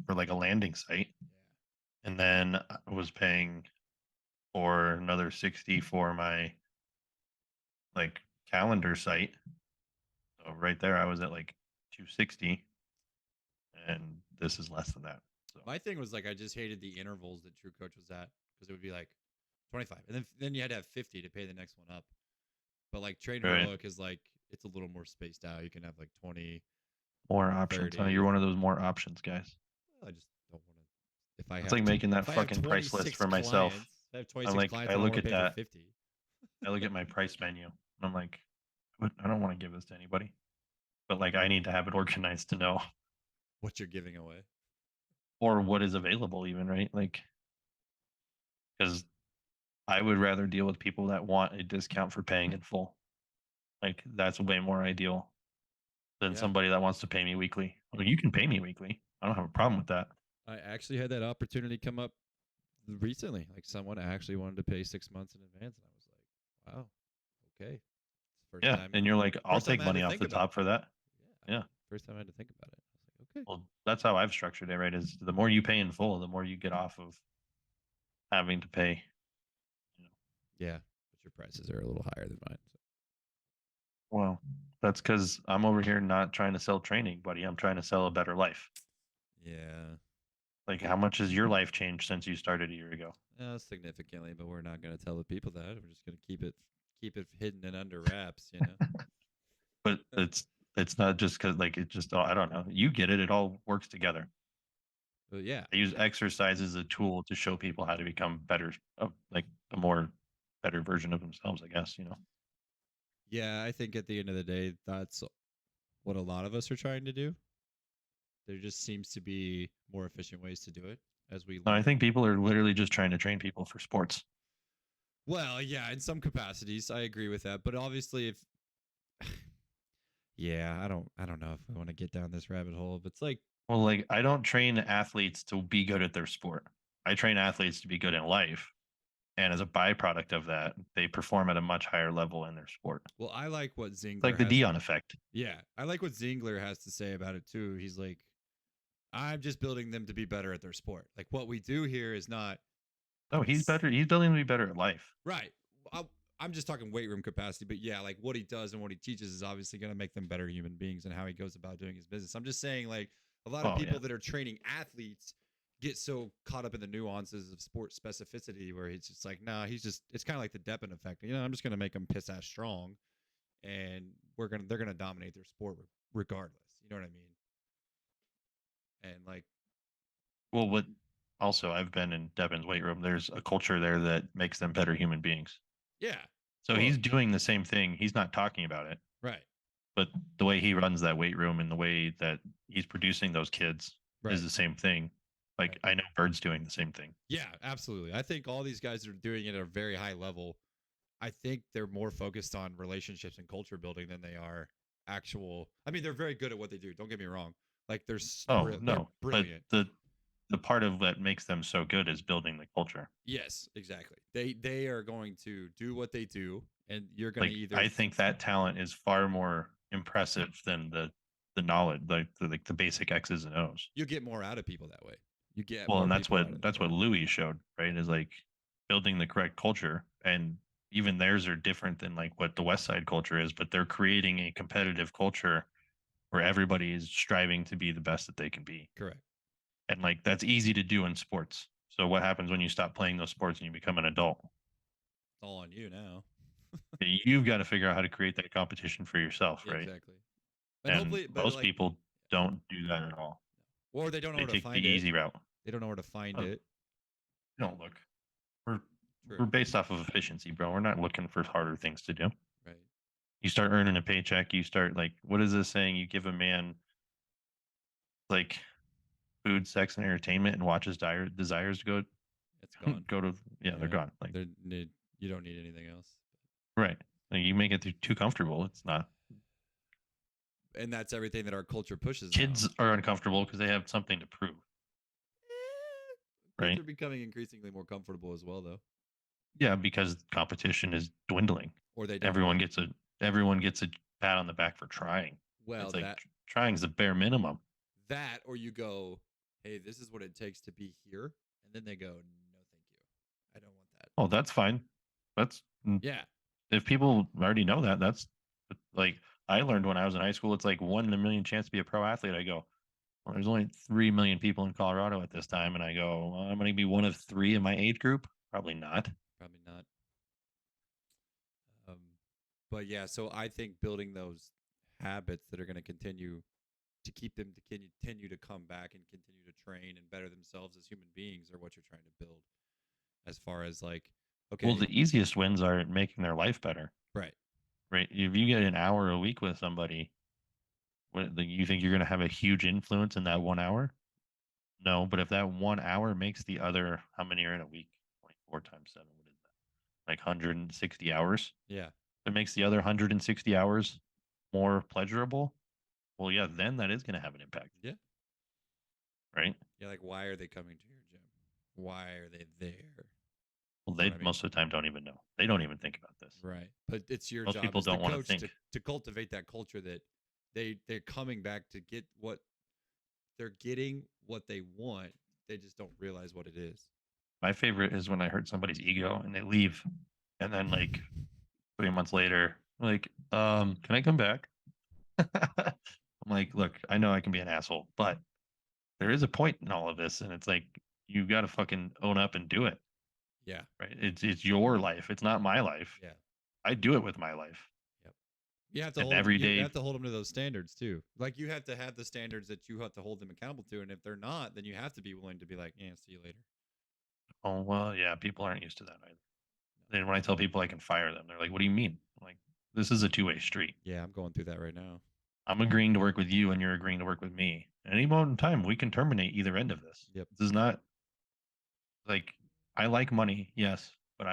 Speaker 2: like a landing site. Yeah. And then I was paying for another 60 for my like calendar site. So right there I was at like 260. And this is less than that. though.
Speaker 1: My thing was like I just hated the intervals that True Coach was at because it would be like 25, and then you had to have 50 to pay the next one up. But like Train
Speaker 2: Right.
Speaker 1: Heroic is like it's a little more spaced out. You can have like 20.
Speaker 2: More options. Huh?
Speaker 1: 30.
Speaker 2: You're one of those more options guys.
Speaker 1: I just don't want to. If I
Speaker 2: It's
Speaker 1: have
Speaker 2: like making that
Speaker 1: if I have
Speaker 2: fucking price list
Speaker 1: 26
Speaker 2: for myself.
Speaker 1: clients, if I have
Speaker 2: I'm
Speaker 1: 26
Speaker 2: like,
Speaker 1: clients,
Speaker 2: I
Speaker 1: I don't
Speaker 2: look
Speaker 1: want to
Speaker 2: at
Speaker 1: pay for
Speaker 2: that.
Speaker 1: 50.
Speaker 2: I look at my price menu. And I'm like, I don't want to give this to anybody. But like, I need to have it organized to know
Speaker 1: What you're giving away.
Speaker 2: or what is available, even right? Like, because I would rather deal with people that want a discount for paying in full. Like, that's way more ideal than
Speaker 1: Yeah.
Speaker 2: somebody that wants to pay me weekly. Well, you can pay me weekly. I don't have a problem with that.
Speaker 1: I actually had that opportunity come up recently. Like someone actually wanted to pay 6 months in advance, and I was like, wow, okay. It's the first
Speaker 2: Yeah.
Speaker 1: time.
Speaker 2: And you're like, I'll
Speaker 1: First time
Speaker 2: take
Speaker 1: I had to
Speaker 2: money off
Speaker 1: think
Speaker 2: the
Speaker 1: about
Speaker 2: top
Speaker 1: it.
Speaker 2: for that. Yeah.
Speaker 1: First time I had to think about it. I was like, okay.
Speaker 2: Well, that's how I've structured it, right? Is the more you pay in full, the more you get off of having to pay.
Speaker 1: Yeah, but your prices are a little higher than mine. So.
Speaker 2: Well, that's because I'm over here not trying to sell training, buddy. I'm trying to sell a better life.
Speaker 1: Yeah.
Speaker 2: Like, how much has your life changed since you started a year ago?
Speaker 1: Significantly, but we're not going to tell the people that. We're just going to keep it hidden and under wraps, you know.
Speaker 2: But it's not just because like it just I don't know. You get it. It all works together.
Speaker 1: But yeah,
Speaker 2: They use exercise as a tool to show people how to become better, like a more better version of themselves. I guess
Speaker 1: yeah. I think at the end of the day, that's what a lot of us are trying to do. There just seems to be more efficient ways to do it as we
Speaker 2: No,
Speaker 1: learn.
Speaker 2: I think people are literally just trying to train people for sports.
Speaker 1: Well, yeah, in some capacities, I agree with that. But obviously, if yeah, I don't know if I want to get down this rabbit hole. But it's like,
Speaker 2: Well, like I don't train athletes to be good at their sport. I train athletes to be good in life. And as a byproduct of that, they perform at a much higher level in their sport.
Speaker 1: well, I like what
Speaker 2: It's
Speaker 1: Zingler
Speaker 2: like the
Speaker 1: has.
Speaker 2: Dion effect.
Speaker 1: Yeah, I like what Zingler has to say about it too. He's like, I'm just building them to be better at their sport. Like what we do here is not.
Speaker 2: Oh, he's better. He's building to be better at life.
Speaker 1: Right. I'm just talking weight room capacity, but yeah, like what he does and what he teaches is obviously going to make them better human beings and how he goes about doing his business. I'm just saying, like a lot of people that are training athletes get so caught up in the nuances of sport specificity where he's just like, nah, it's kind of like the Deppen effect. You know, I'm just going to make them piss ass strong, and they're gonna dominate their sport regardless. You know what I mean? And like,
Speaker 2: well, what also I've been in Devin's weight room. There's a culture there that makes them better human beings.
Speaker 1: yeah.
Speaker 2: So he's doing the same thing. He's not talking about it.
Speaker 1: Right.
Speaker 2: But the way he runs that weight room and the way that he's producing those kids is the same thing. Like I know Bird's doing the same thing.
Speaker 1: Yeah, absolutely. I think all these guys are doing it at a very high level. I think they're more focused on relationships and culture building than they are actual. I mean, they're very good at what they do. Don't get me wrong. Like they're
Speaker 2: no,
Speaker 1: brilliant.
Speaker 2: But the part of that makes them so good is building the culture.
Speaker 1: Yes, exactly. They are going to do what they do, and you're going to either.
Speaker 2: I think that talent is far more impressive than the knowledge, like the basic X's and O's.
Speaker 1: You get more out of people that way. You get
Speaker 2: well, and that's what Louis showed, right? Is like building the correct culture, and even theirs are different than like what the West Side culture is, but they're creating a competitive culture where everybody is striving to be the best that they can be.
Speaker 1: Correct.
Speaker 2: And like that's easy to do in sports. So what happens when you stop playing those sports and you become an adult?
Speaker 1: It's all on you now.
Speaker 2: You've got to figure out how to create that competition for yourself, right?
Speaker 1: Exactly.
Speaker 2: And most people don't do that at all.
Speaker 1: Or they don't know where to find
Speaker 2: the easy route.
Speaker 1: They don't know where to find it.
Speaker 2: Don't look. We're based off of efficiency, bro. We're not looking for harder things to do.
Speaker 1: Right.
Speaker 2: You start earning a paycheck. You start like, what is this saying? You give a man like food, sex, and entertainment, and watch his desires go.
Speaker 1: It's gone.
Speaker 2: They're gone. Like
Speaker 1: you don't need anything else.
Speaker 2: Right. Like you make it too comfortable. It's not.
Speaker 1: And that's everything that our culture pushes.
Speaker 2: Kids are uncomfortable because they have something to prove.
Speaker 1: Right. They're becoming increasingly more comfortable as well, though.
Speaker 2: Yeah, because competition is dwindling.
Speaker 1: Or they don't.
Speaker 2: Everyone gets a pat on the back for trying.
Speaker 1: Well,
Speaker 2: it's like trying is the bare minimum.
Speaker 1: That, or you go, hey, this is what it takes to be here, and then they go, no, thank you, I don't want that.
Speaker 2: Oh, that's fine. That's If people already know that, that's like I learned when I was in high school. It's like 1 in a million chance to be a pro athlete. I go, Well, there's only 3 million people in Colorado at this time, and I go, well, I'm going to be one of 3 in my age group. Probably not.
Speaker 1: Probably not. Um, but yeah, so I think building those habits that are going to continue to keep them to continue to come back and continue to train and better themselves as human beings are what you're trying to build. As far as like,
Speaker 2: Well,
Speaker 1: okay,
Speaker 2: the easiest wins are making their life better,
Speaker 1: right,
Speaker 2: right? If you get an hour a week with somebody, you think you're going to have a huge influence in that 1 hour? No, but if that 1 hour makes the other, how many are in a week? 24 times 7, what is that? Like 160 hours?
Speaker 1: yeah,
Speaker 2: If it makes the other 160 hours more pleasurable, well, yeah, then that is going to have an impact,
Speaker 1: yeah,
Speaker 2: right?
Speaker 1: yeah. Like, why are they coming to your gym? Why are they there?
Speaker 2: Well,
Speaker 1: You know
Speaker 2: they
Speaker 1: what I mean?
Speaker 2: most of the time don't even know. They don't even think about this.
Speaker 1: Right. But it's your
Speaker 2: Most
Speaker 1: job
Speaker 2: people
Speaker 1: as the
Speaker 2: don't want to
Speaker 1: coach
Speaker 2: think.
Speaker 1: to cultivate that culture that they're coming back to get what they're getting what they want. They just don't realize what it is.
Speaker 2: My favorite is when I hurt somebody's ego and they leave, and then like 3 months later, like, can I come back? I'm like, look, I know I can be an asshole, but there is a point in all of this, and it's like you got to fucking own up and do it,
Speaker 1: Yeah.
Speaker 2: right? It's your life. It's not my life.
Speaker 1: Yeah.
Speaker 2: I do it with my life,
Speaker 1: Yep. You have to
Speaker 2: and
Speaker 1: hold
Speaker 2: every
Speaker 1: you
Speaker 2: day.
Speaker 1: have to hold them to those standards too. Like you have to have the standards that you have to hold them accountable to, and if they're not, then you have to be willing to be like, "Yeah, see you later."
Speaker 2: Oh well, yeah, people aren't used to that either. And when I tell people I can fire them, they're like, "What do you mean?" I'm like, this is a two-way street.
Speaker 1: Yeah, I'm going through that right now.
Speaker 2: I'm agreeing to work with you, and you're agreeing to work with me. At any moment in time, we can terminate either end of this.
Speaker 1: Yep.
Speaker 2: This is not like I like money, yes, but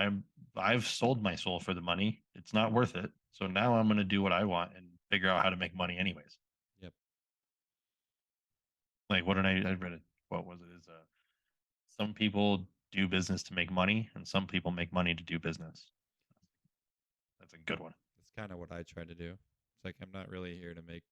Speaker 2: I've sold my soul for the money. It's not worth it. So now I'm going to do what I want and figure out how to make money anyways.
Speaker 1: Yep.
Speaker 2: Like what did I read it? What was it? Is some people do business to make money, and some people make money to do business. That's a good one.
Speaker 1: That's kind of what I try to do. It's like I'm not really here to make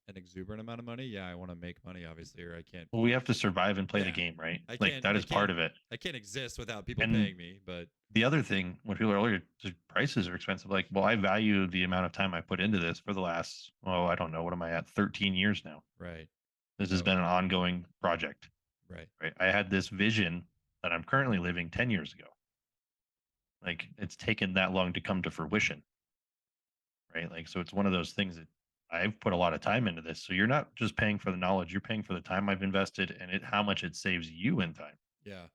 Speaker 1: an exuberant amount of money. Yeah, I want to make money, obviously, or I can't.
Speaker 2: Well, we have to survive and play the
Speaker 1: Yeah,
Speaker 2: game, right?
Speaker 1: I
Speaker 2: Like
Speaker 1: can't.
Speaker 2: that
Speaker 1: I
Speaker 2: is part
Speaker 1: can't.
Speaker 2: of it.
Speaker 1: I can't exist without people
Speaker 2: And
Speaker 1: paying me. But
Speaker 2: the other thing, when people are earlier, the prices are expensive. Like, well, I value the amount of time I put into this for the last, oh, I don't know, what am I at? 13 years now.
Speaker 1: right.
Speaker 2: This has
Speaker 1: So
Speaker 2: been an ongoing project,
Speaker 1: right.
Speaker 2: right? I had this vision that I'm currently living 10 years ago. Like, it's taken that long to come to fruition, right? Like, so it's one of those things that I've put a lot of time into this. So you're not just paying for the knowledge, you're paying for the time I've invested and how much it saves you in time,
Speaker 1: Yeah.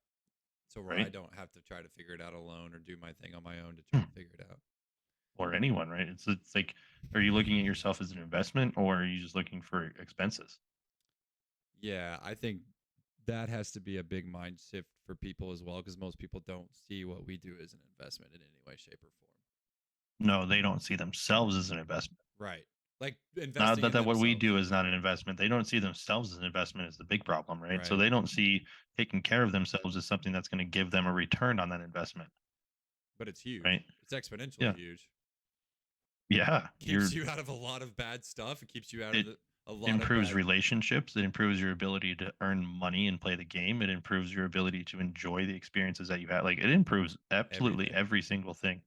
Speaker 1: So where I
Speaker 2: right?
Speaker 1: don't have to try to figure it out alone or do my thing on my own to try to figure it out.
Speaker 2: Or anyone, right? It's like, are you looking at yourself as an investment or are you just looking for expenses?
Speaker 1: Yeah, I think that has to be a big mind shift for people as well because most people don't see what we do as an investment in any way, shape, or form.
Speaker 2: No, they don't see themselves as an investment.
Speaker 1: Right. Like
Speaker 2: Not
Speaker 1: investing
Speaker 2: that,
Speaker 1: in
Speaker 2: what we
Speaker 1: themselves.
Speaker 2: do is not an investment. They don't see themselves as an investment is the big problem, right? So
Speaker 1: Right.
Speaker 2: they don't see taking care of themselves as something that's going to give them a return on that investment,
Speaker 1: But it's huge.
Speaker 2: right?
Speaker 1: It's exponentially
Speaker 2: Yeah.
Speaker 1: huge.
Speaker 2: Yeah.
Speaker 1: Keeps you out of a lot of bad stuff. It keeps you out
Speaker 2: It
Speaker 1: of a lot
Speaker 2: improves
Speaker 1: of bad.
Speaker 2: relationships. It improves your ability to earn money and play the game. It improves your ability to enjoy the experiences that you had. Like it improves absolutely
Speaker 1: Everything.
Speaker 2: every single thing.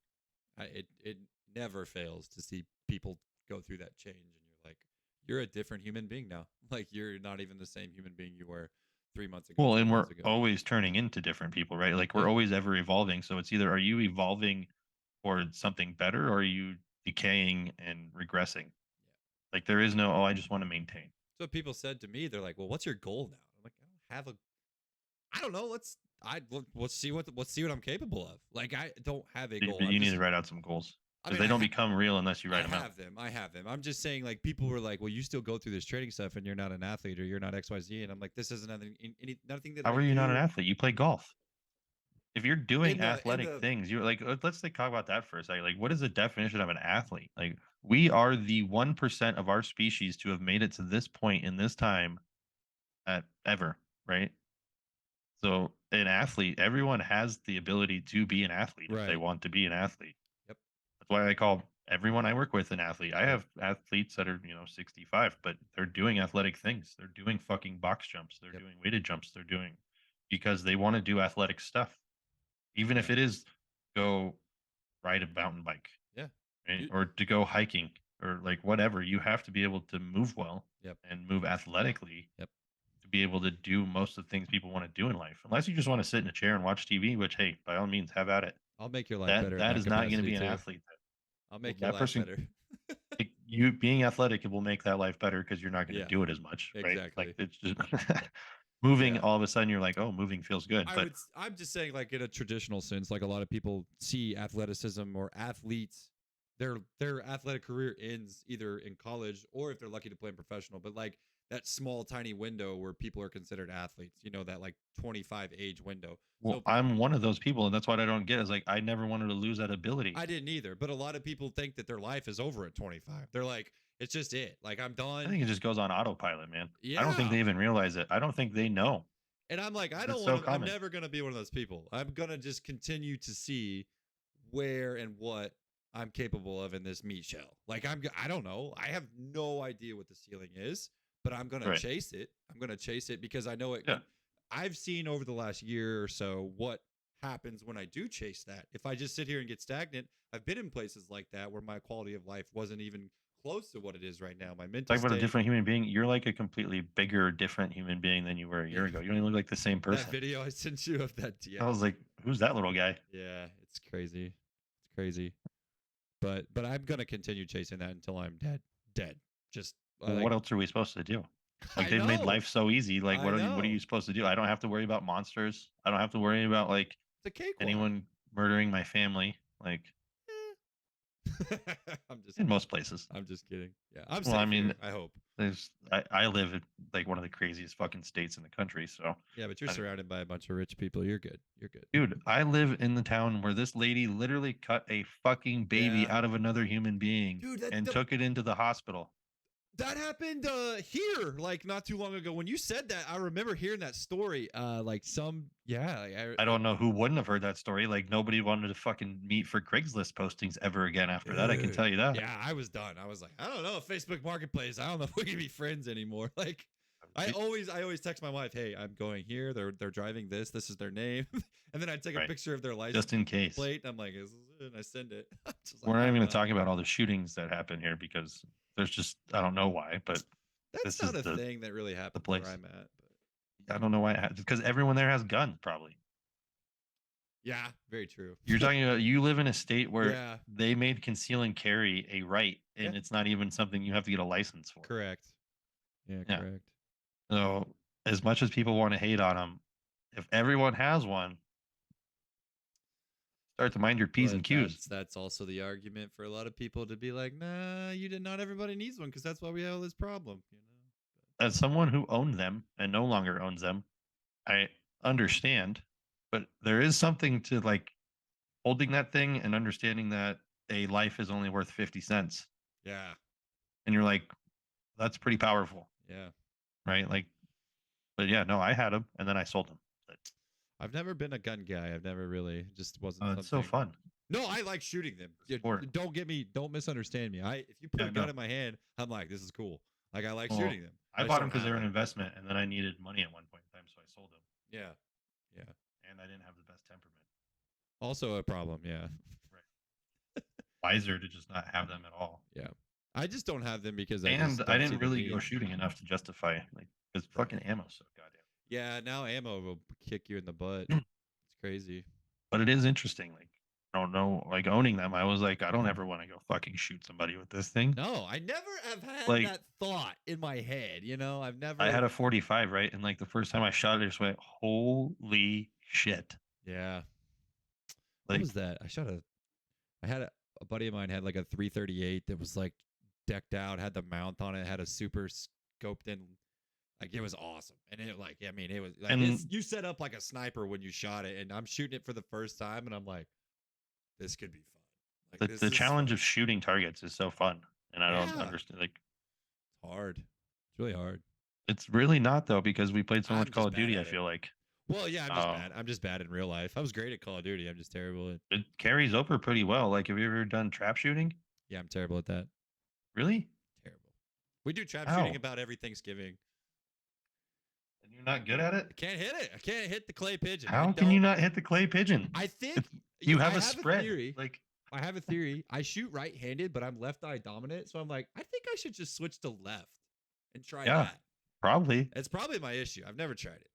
Speaker 1: It never fails to see people go through that change, and you're like, you're a different human being now. Like you're not even the same human being you were 3 months ago,
Speaker 2: Well,
Speaker 1: two
Speaker 2: and we're
Speaker 1: months ago.
Speaker 2: always turning into different people, right? Like we're
Speaker 1: Yeah.
Speaker 2: always ever evolving. So it's either are you evolving towards something better or are you decaying and regressing?
Speaker 1: Yeah.
Speaker 2: Like there is no, oh, I just want to maintain.
Speaker 1: So people said to me, they're like, "Well, what's your goal now?" I'm like, "I don't have a. I don't know. Let's see let's see what I'm capable of. Like I don't have a goal. I'm
Speaker 2: You need
Speaker 1: just.
Speaker 2: to write out some goals
Speaker 1: I
Speaker 2: because
Speaker 1: mean,
Speaker 2: they don't become real unless you
Speaker 1: I
Speaker 2: write them out.
Speaker 1: have them. I have them. I'm just saying, like people were like, "Well, you still go through this training stuff, and you're not an athlete, or you're not X, Y, Z." And I'm like, "This isn't nothing that
Speaker 2: How
Speaker 1: I
Speaker 2: are you not an
Speaker 1: do
Speaker 2: athlete? You play golf. If you're doing
Speaker 1: in
Speaker 2: athletic
Speaker 1: the
Speaker 2: things, you're like, let's like talk about that for a second. Like, what is the definition of an athlete? Like, we are the 1% of our species to have made it to this point in this time at ever, right? So, an athlete, everyone has the ability to be an athlete if they
Speaker 1: right.
Speaker 2: want to be an athlete.
Speaker 1: Yep.
Speaker 2: That's why I call everyone I work with an athlete. I
Speaker 1: Yep.
Speaker 2: have athletes that are, 65, but they're doing athletic things. They're doing fucking box jumps. They're
Speaker 1: Yep.
Speaker 2: doing weighted jumps. They're doing because they want to do athletic stuff. Even
Speaker 1: Yeah.
Speaker 2: if it is go ride a mountain bike,
Speaker 1: Yeah.
Speaker 2: right?
Speaker 1: You,
Speaker 2: Or to go hiking. or like whatever, you have to be able to move well
Speaker 1: Yep.
Speaker 2: and move athletically
Speaker 1: Yep.
Speaker 2: to be able to do most of the things people want to do in life. Unless you just want to sit in a chair and watch TV, which hey, by all means, have at it.
Speaker 1: I'll make your life better in
Speaker 2: That
Speaker 1: that
Speaker 2: is not going to
Speaker 1: capacity
Speaker 2: be an
Speaker 1: too.
Speaker 2: athlete.
Speaker 1: I'll make your
Speaker 2: That
Speaker 1: life
Speaker 2: person,
Speaker 1: better.
Speaker 2: like, you being athletic, it will make that life better because you're not going to
Speaker 1: Yeah,
Speaker 2: do it as much, right?
Speaker 1: exactly.
Speaker 2: Like it's just moving.
Speaker 1: Yeah.
Speaker 2: All of a sudden, you're like, oh, moving feels good. But
Speaker 1: I'm just saying, like in a traditional sense, like a lot of people see athleticism or athletes, their athletic career ends either in college or if they're lucky to play in professional. But like that small tiny window where people are considered athletes, that like 25 age window.
Speaker 2: well,
Speaker 1: So
Speaker 2: I'm one of those people, and that's what I don't get. Is like I never wanted to lose that ability.
Speaker 1: I didn't either, but a lot of people think that their life is over at 25. They're like, it's just it. Like I'm done.
Speaker 2: I think it just goes on autopilot, man.
Speaker 1: Yeah.
Speaker 2: I don't think they even realize it. I don't think they know.
Speaker 1: And I'm like, I
Speaker 2: It's
Speaker 1: don't
Speaker 2: so
Speaker 1: want to. I'm
Speaker 2: common.
Speaker 1: never gonna be one of those people. I'm gonna just continue to see where and what I'm capable of in this meat shell. Like I don't know. I have no idea what the ceiling is, but I'm gonna
Speaker 2: Right.
Speaker 1: chase it. I'm gonna chase it because I know it.
Speaker 2: Yeah.
Speaker 1: I've seen over the last year or so what happens when I do chase that. If I just sit here and get stagnant, I've been in places like that where my quality of life wasn't even close to what it is right now. My mental
Speaker 2: Talk about a
Speaker 1: state.
Speaker 2: different human being. You're like a completely bigger, different human being than you were a year ago. You don't even look like the same person.
Speaker 1: That video I sent you of that. Yeah.
Speaker 2: I was like, who's that little guy?
Speaker 1: Yeah, it's crazy. It's crazy. But I'm gonna continue chasing that until I'm dead. Just
Speaker 2: Well,
Speaker 1: like,
Speaker 2: what else are we supposed to do? Like
Speaker 1: I
Speaker 2: they've made
Speaker 1: know.
Speaker 2: life so easy. Like
Speaker 1: I
Speaker 2: what are
Speaker 1: know.
Speaker 2: you supposed to do? I don't have to worry about monsters. I don't have to worry about like
Speaker 1: It's a cakewalk.
Speaker 2: anyone murdering my family. Like
Speaker 1: I'm just
Speaker 2: in most places.
Speaker 1: I'm just kidding. Yeah, I'm
Speaker 2: Well,
Speaker 1: safe
Speaker 2: I mean,
Speaker 1: here, I hope.
Speaker 2: I live in like one of the craziest fucking states in the country. So
Speaker 1: Yeah, but you're
Speaker 2: I-
Speaker 1: surrounded by a bunch of rich people. You're good. You're good.
Speaker 2: dude, I live in the town where this lady literally cut a fucking baby
Speaker 1: Yeah.
Speaker 2: out of another human being
Speaker 1: Dude,
Speaker 2: and took it into the hospital.
Speaker 1: that happened here like not too long ago. When you said that, I remember hearing that story. Like
Speaker 2: I don't know who wouldn't have heard that story. Like nobody wanted to fucking meet for Craigslist postings ever again after that. I can
Speaker 1: Dude.
Speaker 2: tell you that.
Speaker 1: Yeah, I was done. I was like, I don't know, Facebook Marketplace. I don't know if we can be friends anymore. Like, I always text my wife, hey, I'm going here. They're driving this. This is their name, and then I take a
Speaker 2: Right.
Speaker 1: picture of their license
Speaker 2: Just in case.
Speaker 1: plate. I'm like, this is it, and I send it. Just
Speaker 2: We're
Speaker 1: like,
Speaker 2: not
Speaker 1: I
Speaker 2: even going
Speaker 1: don't
Speaker 2: to talk about all the shootings that happen here because there's just I don't know why, but
Speaker 1: That's
Speaker 2: this
Speaker 1: not
Speaker 2: is
Speaker 1: a
Speaker 2: the
Speaker 1: thing that really happens
Speaker 2: place.
Speaker 1: where I'm at. But
Speaker 2: I don't know why because everyone there has guns probably.
Speaker 1: yeah, very true.
Speaker 2: You're talking about you live in a state where
Speaker 1: Yeah.
Speaker 2: they made conceal and carry a right, and
Speaker 1: Yeah.
Speaker 2: it's not even something you have to get a license for.
Speaker 1: Correct. Yeah,
Speaker 2: Yeah.
Speaker 1: correct.
Speaker 2: So as much as people want to hate on them, if everyone has one, start to mind your P's and
Speaker 1: But
Speaker 2: Q's.
Speaker 1: That's also the argument for a lot of people to be like, nah, not everybody needs one because that's why we have this problem.
Speaker 2: As someone who owned them and no longer owns them, I understand, but there is something to like holding that thing and understanding that a life is only worth 50 cents.
Speaker 1: Yeah.
Speaker 2: And you're like, that's pretty powerful,
Speaker 1: Yeah.
Speaker 2: right? Like, but yeah, no, I had them and then I sold them. But,
Speaker 1: I've never been a gun guy. I've never really just wasn't.
Speaker 2: it's so fun.
Speaker 1: No, I like shooting them.
Speaker 2: Sport.
Speaker 1: Don't misunderstand me. If you put
Speaker 2: Yeah,
Speaker 1: a gun
Speaker 2: no.
Speaker 1: in my hand, I'm like, this is cool. Like I like
Speaker 2: Well,
Speaker 1: shooting them.
Speaker 2: I
Speaker 1: just
Speaker 2: bought
Speaker 1: don't
Speaker 2: them because they
Speaker 1: have
Speaker 2: were an
Speaker 1: one.
Speaker 2: investment, and then I needed money at one point in time, so I sold them.
Speaker 1: Yeah. Yeah.
Speaker 2: And I didn't have the best temperament.
Speaker 1: Also a problem. Yeah.
Speaker 2: Wiser to just not have them at all.
Speaker 1: Yeah. I just don't have them because
Speaker 2: And
Speaker 1: don't
Speaker 2: I
Speaker 1: see
Speaker 2: didn't
Speaker 1: the
Speaker 2: really go
Speaker 1: need.
Speaker 2: shooting enough to justify like because fucking ammo's so goddamn.
Speaker 1: Yeah, now ammo will kick you in the butt.
Speaker 2: Mm.
Speaker 1: It's crazy.
Speaker 2: But it is interesting. Like I don't know, like owning them, I was like, I don't ever want to go fucking shoot somebody with this thing.
Speaker 1: No, I never have had
Speaker 2: Like-
Speaker 1: that thought in my head. I've never.
Speaker 2: I had a 45, right? And like the first time I shot it, I just went, holy shit.
Speaker 1: Yeah. What
Speaker 2: Like
Speaker 1: was that? I had a buddy of mine had like a 338 that was like decked out, had the mount on it, had a super scoped in. Like it was awesome, and it like I mean it was like
Speaker 2: And-
Speaker 1: you set up like a sniper when you shot it, and I'm shooting it for the first time, and I'm like, this could be fun. Like this
Speaker 2: the
Speaker 1: is
Speaker 2: challenge
Speaker 1: fun.
Speaker 2: of shooting targets is so fun. And I don't
Speaker 1: Yeah.
Speaker 2: understand like
Speaker 1: It's hard. It's really hard.
Speaker 2: it's really not though, because we played so
Speaker 1: I'm
Speaker 2: much
Speaker 1: just
Speaker 2: Call of
Speaker 1: bad
Speaker 2: Duty, I
Speaker 1: at it.
Speaker 2: feel like.
Speaker 1: Well, yeah, I'm just
Speaker 2: Oh.
Speaker 1: bad. I'm just bad in real life. I was great at Call of Duty. I'm just terrible at.
Speaker 2: It carries over pretty well. Like, have you ever done trap shooting?
Speaker 1: Yeah, I'm terrible at that.
Speaker 2: Really?
Speaker 1: Terrible. We do trap
Speaker 2: How?
Speaker 1: shooting about every Thanksgiving.
Speaker 2: And you're not good at it?
Speaker 1: I can't hit it. I can't hit the clay pigeon.
Speaker 2: How can you not hit the clay pigeon?
Speaker 1: I think
Speaker 2: You have
Speaker 1: I
Speaker 2: a spread.
Speaker 1: theory.
Speaker 2: Like,
Speaker 1: I have a theory. I shoot right-handed, but I'm left eye dominant. So I'm like, I think I should just switch to left and try
Speaker 2: Yeah,
Speaker 1: that.
Speaker 2: probably.
Speaker 1: It's probably my issue. I've never tried it,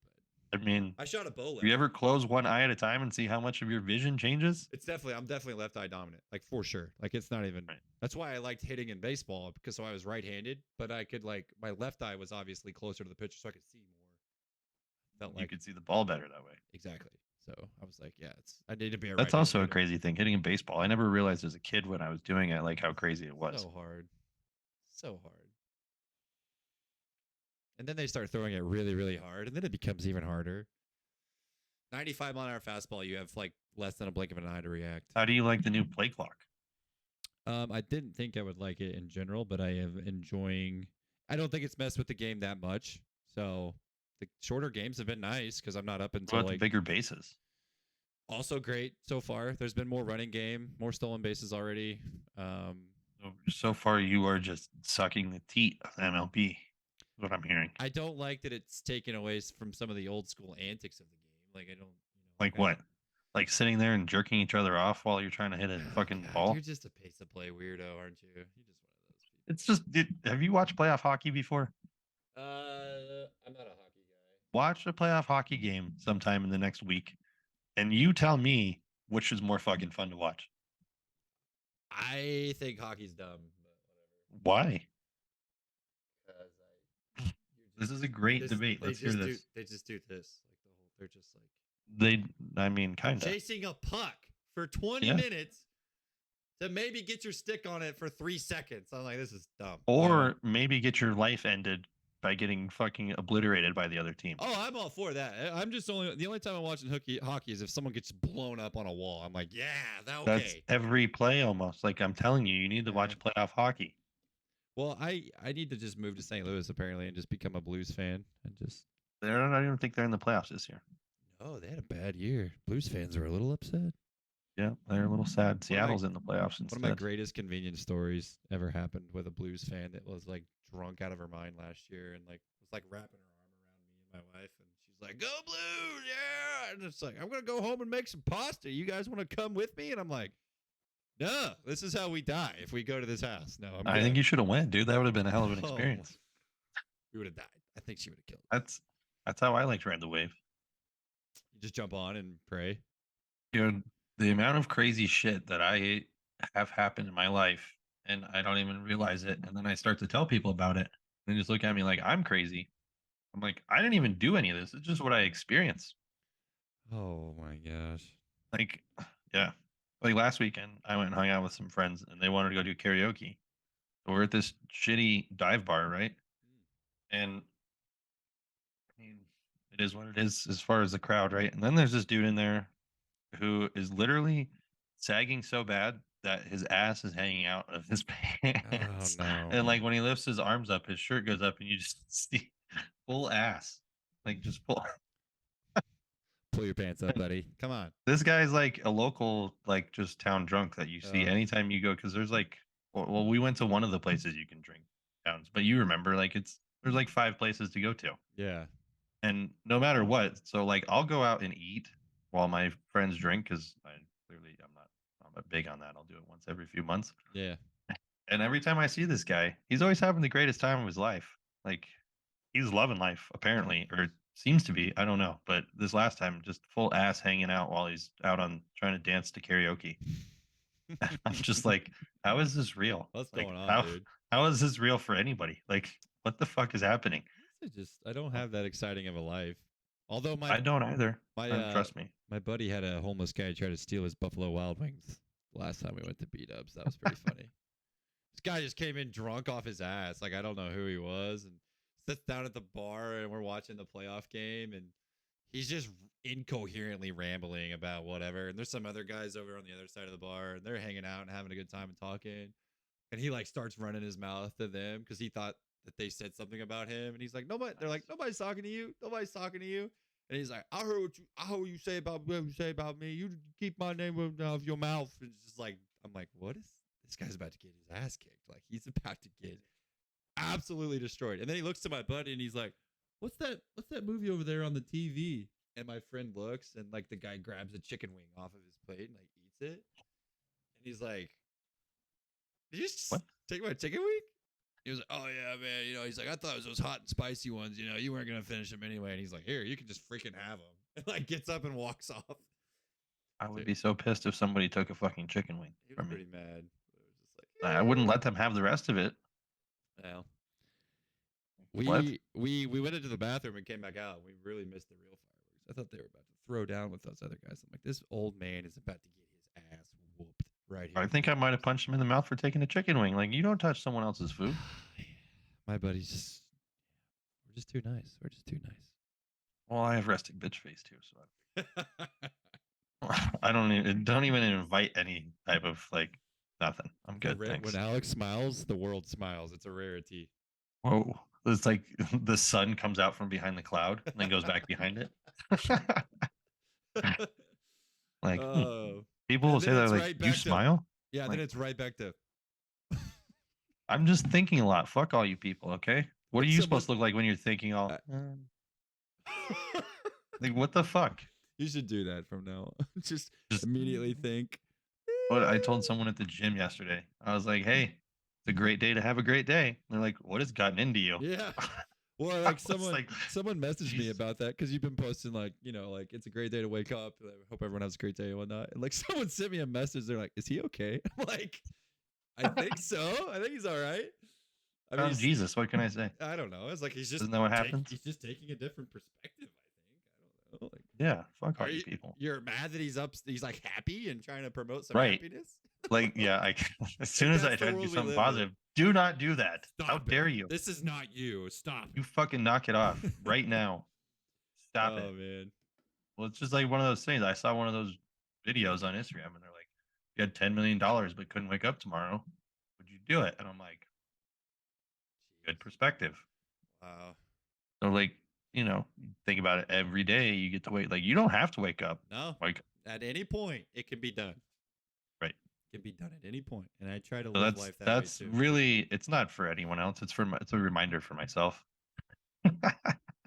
Speaker 2: I mean,
Speaker 1: but I shot a bow
Speaker 2: do
Speaker 1: left.
Speaker 2: you ever close one eye at a time and see how much of your vision changes?
Speaker 1: I'm definitely left eye dominant, like for sure. Like it's not even.
Speaker 2: Right.
Speaker 1: That's why I liked hitting in baseball because so I was right-handed, but I could like my left eye was obviously closer to the pitcher, so I could see more. Felt
Speaker 2: You
Speaker 1: like
Speaker 2: could see the ball better that way.
Speaker 1: exactly. So I was like, yeah, I need to be a
Speaker 2: That's
Speaker 1: right-handed
Speaker 2: also a
Speaker 1: hitter.
Speaker 2: crazy thing, hitting in baseball. I never realized as a kid when I was doing it, like how crazy it was.
Speaker 1: So hard, so hard. And then they start throwing it really, really hard, and then it becomes even harder. 95-mile-an-hour fastball, you have like less than a blink of an eye to react.
Speaker 2: How do you like the new play clock?
Speaker 1: I didn't think I would like it in general, but I am enjoying. I don't think it's messed with the game that much. So the shorter games have been nice because I'm not up
Speaker 2: What
Speaker 1: until
Speaker 2: about the
Speaker 1: like.
Speaker 2: bigger bases?
Speaker 1: Also great so far. There's been more running game, more stolen bases already.
Speaker 2: So far, you are just sucking the teat of MLB. Is what I'm hearing.
Speaker 1: I don't like that it's taken away from some of the old school antics of the game. Like I don't,
Speaker 2: Like what? Like sitting there and jerking each other off while you're trying to hit a fucking
Speaker 1: God,
Speaker 2: ball?
Speaker 1: You're just a pace to play weirdo, aren't you? You're just one of those people.
Speaker 2: It's just. Have you watched playoff hockey before?
Speaker 1: I'm not a hockey guy.
Speaker 2: Watch a playoff hockey game sometime in the next week, and you tell me which is more fucking fun to watch.
Speaker 1: I think hockey's dumb, but whatever.
Speaker 2: Why?
Speaker 1: Because
Speaker 2: This is a great debate. Let's hear this.
Speaker 1: They just do this, like the whole. They're just like
Speaker 2: I mean, kind of.
Speaker 1: chasing a puck for 20
Speaker 2: Yeah.
Speaker 1: minutes to maybe get your stick on it for 3 seconds. I'm like, this is dumb.
Speaker 2: Or maybe get your life ended by getting fucking obliterated by the other team.
Speaker 1: Oh, I'm all for that. I'm just the only time I'm watching hockey is if someone gets blown up on a wall. I'm like, yeah, okay.
Speaker 2: That's every play almost. Like I'm telling you, you need to watch playoff hockey.
Speaker 1: Well, I need to just move to St. Louis apparently and just become a Blues fan and just.
Speaker 2: I don't even think they're in the playoffs this year.
Speaker 1: Oh, they had a bad year. Blues fans are a little upset.
Speaker 2: Yeah, they're a little sad. Seattle's in the playoffs instead.
Speaker 1: One of my greatest convenience stories ever happened with a Blues fan that was like drunk out of her mind last year and like was like wrapping her arm around me and my wife and she's like, "Go Blues, yeah!" And it's like, "I'm gonna go home and make some pasta. You guys want to come with me?" And I'm like, "No, this is how we die if we go to this house." No,
Speaker 2: I think you should have went, dude. That would have been a hell of an experience.
Speaker 1: We would have died. I think she would have killed.
Speaker 2: That's how I like to ride the wave.
Speaker 1: You just jump on and pray.
Speaker 2: Dude, the amount of crazy shit that I have happened in my life and I don't even realize it. And then I start to tell people about it. And they just look at me like I'm crazy. I'm like, I didn't even do any of this. It's just what I experienced.
Speaker 1: Oh my gosh.
Speaker 2: Like, yeah. Like last weekend, I went and hung out with some friends and they wanted to go do karaoke. We're at this shitty dive bar, right? And I mean, it is what it is as far as the crowd, right? And then there's this dude in there who is literally sagging so bad that his ass is hanging out of his pants.
Speaker 1: Oh, no.
Speaker 2: And like when he lifts his arms up, his shirt goes up and you just see full ass. Like just pull.
Speaker 1: Pull your pants up, buddy. Come on.
Speaker 2: This guy's like a local, like just town drunk that you see anytime you go. Cause there's like, well, we went to one of the places you can drink towns, but you remember like there's like 5 places to go to.
Speaker 1: Yeah.
Speaker 2: And no matter what, so like I'll go out and eat while my friends drink because I'm not big on that. I'll do it once every few months.
Speaker 1: Yeah.
Speaker 2: And every time I see this guy, he's always having the greatest time of his life. Like he's loving life apparently, or seems to be. I don't know. But this last time, just full ass hanging out while he's out on trying to dance to karaoke. I'm just like, how is this real?
Speaker 1: What's
Speaker 2: like,
Speaker 1: going on, dude?
Speaker 2: How is this real for anybody? Like, what the fuck is happening?
Speaker 1: I don't have that exciting of a life. Although
Speaker 2: I don't either. Trust me.
Speaker 1: My buddy had a homeless guy try to steal his Buffalo Wild Wings last time we went to B-Dubs. That was pretty funny. This guy just came in drunk off his ass. Like, I don't know who he was. And sits down at the bar and we're watching the playoff game. And he's just incoherently rambling about whatever. And there's some other guys over on the other side of the bar. And they're hanging out and having a good time and talking. And he, like, starts running his mouth to them because he thought that they said something about him. And he's like, nobody. They're like, nobody's talking to you. Nobody's talking to you. And he's like, I heard what you say about me. You keep my name out of your mouth. And it's just like, I'm like, what is this guy's about to get his ass kicked? Like he's about to get absolutely destroyed. And then he looks to my buddy and he's like, what's that movie over there on the TV? And my friend looks and like the guy grabs a chicken wing off of his plate and like eats it. he's like, "Did you just
Speaker 2: What?
Speaker 1: take my chicken wing?" He was like, "Oh yeah, man. He's like, I thought it was those hot and spicy ones. You weren't gonna finish them anyway." And he's like, "Here, you can just freaking have them." And like gets up and walks off.
Speaker 2: I would be so pissed if somebody took a fucking chicken wing
Speaker 1: He was
Speaker 2: from me.
Speaker 1: pretty mad. It was just like,
Speaker 2: I wouldn't let them have the rest of it.
Speaker 1: Well,
Speaker 2: What?
Speaker 1: we went into the bathroom and came back out. We really missed the real fireworks. I thought they were about to throw down with those other guys. I'm like, this old man is about to get his ass whooped right here.
Speaker 2: I think I might have punched him in the mouth for taking a chicken wing. Like, you don't touch someone else's food.
Speaker 1: My buddies just, we're just too nice. We're just too nice.
Speaker 2: Well, I have resting bitch face too, so I don't even invite any type of like nothing. I'm good. Thanks.
Speaker 1: When Alex smiles, the world smiles. It's a rarity.
Speaker 2: Whoa. It's like the sun comes out from behind the cloud and then goes back behind it. Like, people will say that, like, you smile?
Speaker 1: Yeah, then it's right back to.
Speaker 2: I'm just thinking a lot. Fuck all you people, okay? What are you supposed to look like when you're thinking all? Like, what the fuck?
Speaker 1: You should do that from now on. Just immediately think.
Speaker 2: What I told someone at the gym yesterday. I was like, hey, it's a great day to have a great day. And they're like, what has gotten into you?
Speaker 1: Yeah. Well, like someone messaged me about that because you've been posting like it's a great day to wake up. I hope everyone has a great day and whatnot. And like someone sent me a message. They're like, is he okay? I'm like, I think so. I think he's all right. I mean,
Speaker 2: Jesus, what can I say?
Speaker 1: I don't know. It's like he's just
Speaker 2: isn't that what happens?
Speaker 1: He's just taking a different perspective. I don't know. Like,
Speaker 2: yeah, fuck all you people.
Speaker 1: You're mad that he's up. He's like happy and trying to promote some happiness.
Speaker 2: Like, yeah, as soon as I try to do something positive, do not do that. How dare you?
Speaker 1: This is not you. Stop.
Speaker 2: You fucking knock it off right now. Stop it.
Speaker 1: Oh man.
Speaker 2: Well, it's just like one of those things. I saw one of those videos on Instagram, and they're like, "You had $10 million, but couldn't wake up tomorrow. Would you do it?" And I'm like, "Good perspective."
Speaker 1: Wow.
Speaker 2: So, like, think about it every day. You get to wait. Like, you don't have to wake up.
Speaker 1: No.
Speaker 2: Like,
Speaker 1: at any point, it can be done.
Speaker 2: Right.
Speaker 1: It can be done at any point, and I try to live life that way too.
Speaker 2: That's really. It's not for anyone else. It's a reminder for myself.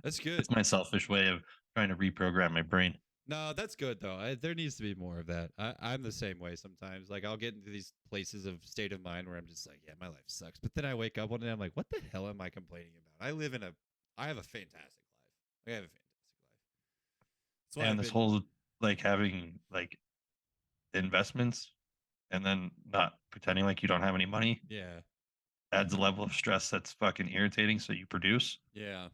Speaker 1: That's good.
Speaker 2: It's my selfish way of trying to reprogram my brain.
Speaker 1: No, that's good though. There needs to be more of that. I'm the same way sometimes. Like I'll get into these places of state of mind where I'm just like, yeah, my life sucks. But then I wake up one day, I'm like, what the hell am I complaining about? I have a fantastic life. I have a fantastic life.
Speaker 2: And this whole like having like investments and then not pretending like you don't have any money.
Speaker 1: Yeah.
Speaker 2: Adds a level of stress that's fucking irritating. So you produce.
Speaker 1: Yeah.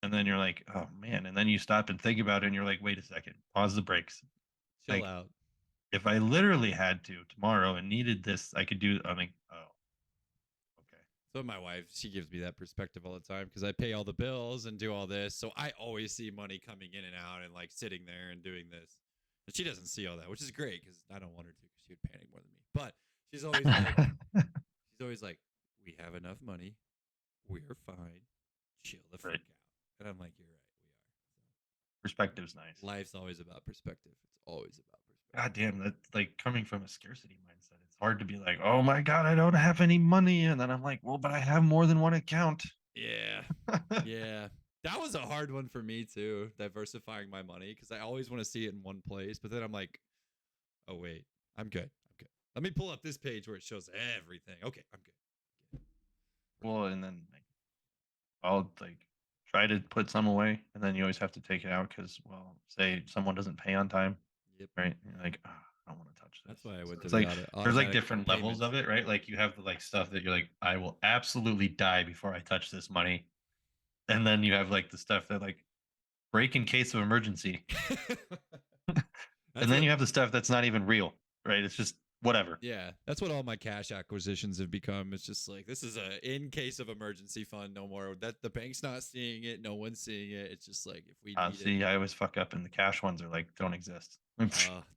Speaker 2: And then you're like, oh man. And then you stop and think about it and you're like, wait a second, pause the brakes.
Speaker 1: Chill out.
Speaker 2: If I literally had to tomorrow and needed this, I could do. I'm like, oh, okay.
Speaker 1: So my wife, she gives me that perspective all the time because I pay all the bills and do all this. So I always see money coming in and out and like sitting there and doing this. And she doesn't see all that, which is great because I don't want her to because she would panic more than me. But she's always like, we have enough money. We're fine. Chill the freak out. And I'm like, you're right. We are.
Speaker 2: Perspective's nice.
Speaker 1: Life's always about perspective. It's always about perspective.
Speaker 2: God damn, that's like coming from a scarcity mindset. It's hard to be like, oh my God, I don't have any money. And then I'm like, well, but I have more than one account.
Speaker 1: Yeah. Yeah. That was a hard one for me too, diversifying my money, because I always want to see it in one place. But then I'm like, oh, wait, I'm good. Let me pull up this page where it shows everything. Okay, I'm good.
Speaker 2: Well, and then like, I'll like try to put some away, and then you always have to take it out because, well, say someone doesn't pay on time.
Speaker 1: Yep.
Speaker 2: Right. You're like, oh, I don't want to touch this.
Speaker 1: That's why I went to
Speaker 2: the there's like different levels of it, right? Like you have the like stuff that you're like, I will absolutely die before I touch this money. And then you have like the stuff that like break in case of emergency. And then you have the stuff that's not even real, right? It's just whatever.
Speaker 1: Yeah, that's what all my cash acquisitions have become. It's just like, this is a in case of emergency fund, no more. That the bank's not seeing it, no one's seeing it. It's just like if we need it.
Speaker 2: I always fuck up, and the cash ones are like don't exist.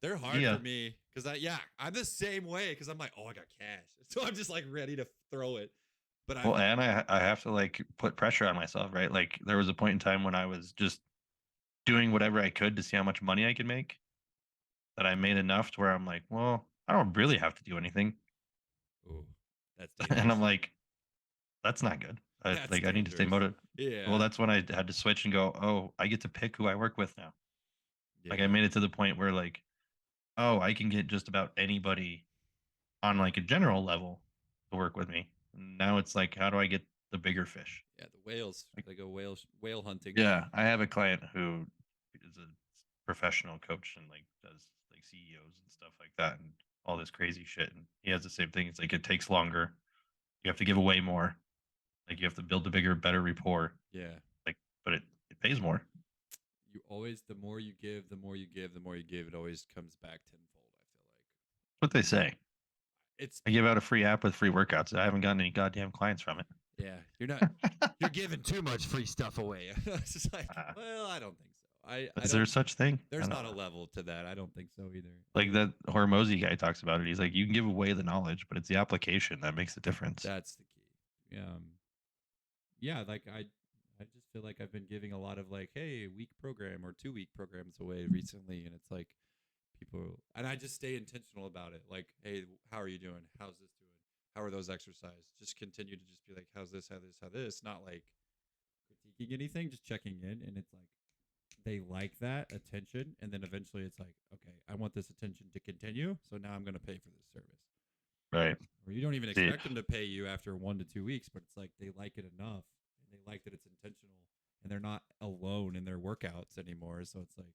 Speaker 1: They're hard for me because I'm the same way because I'm like, oh, I got cash, so I'm just like ready to throw it. But
Speaker 2: and I have to like put pressure on myself, right? Like there was a point in time when I was just doing whatever I could to see how much money I could make. That I made enough to where I'm like, well, I don't really have to do anything.
Speaker 1: Ooh, that's dangerous.
Speaker 2: And I'm like, that's not good. I need to stay motivated.
Speaker 1: Yeah.
Speaker 2: Well, that's when I had to switch and go, oh, I get to pick who I work with now. Yeah. Like I made it to the point where like, oh, I can get just about anybody on like a general level to work with me. Now it's like, how do I get the bigger fish?
Speaker 1: Yeah, the whales. They go whale hunting.
Speaker 2: Yeah, I have a client who is a professional coach and like does like CEOs and stuff like that and all this crazy shit. And he has the same thing. It's like it takes longer. You have to give away more. Like you have to build a bigger, better rapport.
Speaker 1: Yeah.
Speaker 2: Like, but it pays more.
Speaker 1: You always, the more you give, the more you give, the more you give, it always comes back tenfold. I feel like
Speaker 2: What they say.
Speaker 1: it's
Speaker 2: I give out a free app with free workouts. I haven't gotten any goddamn clients from it.
Speaker 1: yeah. You're giving too much free stuff away. It's just like, well, I don't think so. I
Speaker 2: Is there such thing?
Speaker 1: There's not a level to that. I don't think so either.
Speaker 2: Like that Hormozy guy talks about it. He's like, you can give away the knowledge, but it's the application that makes the difference.
Speaker 1: That's the key. Yeah, like I just feel like I've been giving a lot of like, hey, week program or 2-week programs away recently, and it's like people, and I just stay intentional about it. Like, hey, how are you doing? How's this doing? How are those exercises? Just continue to just be like, how's this? How this? How this? Not like critiquing anything, just checking in, and it's like they like that attention, and then eventually it's like, okay, I want this attention to continue, so now I'm going to pay for this service.
Speaker 2: Right.
Speaker 1: Or you don't even expect them to pay you after 1 to 2 weeks, but it's like they like it enough, and they like that it's intentional, and they're not alone in their workouts anymore. So it's like,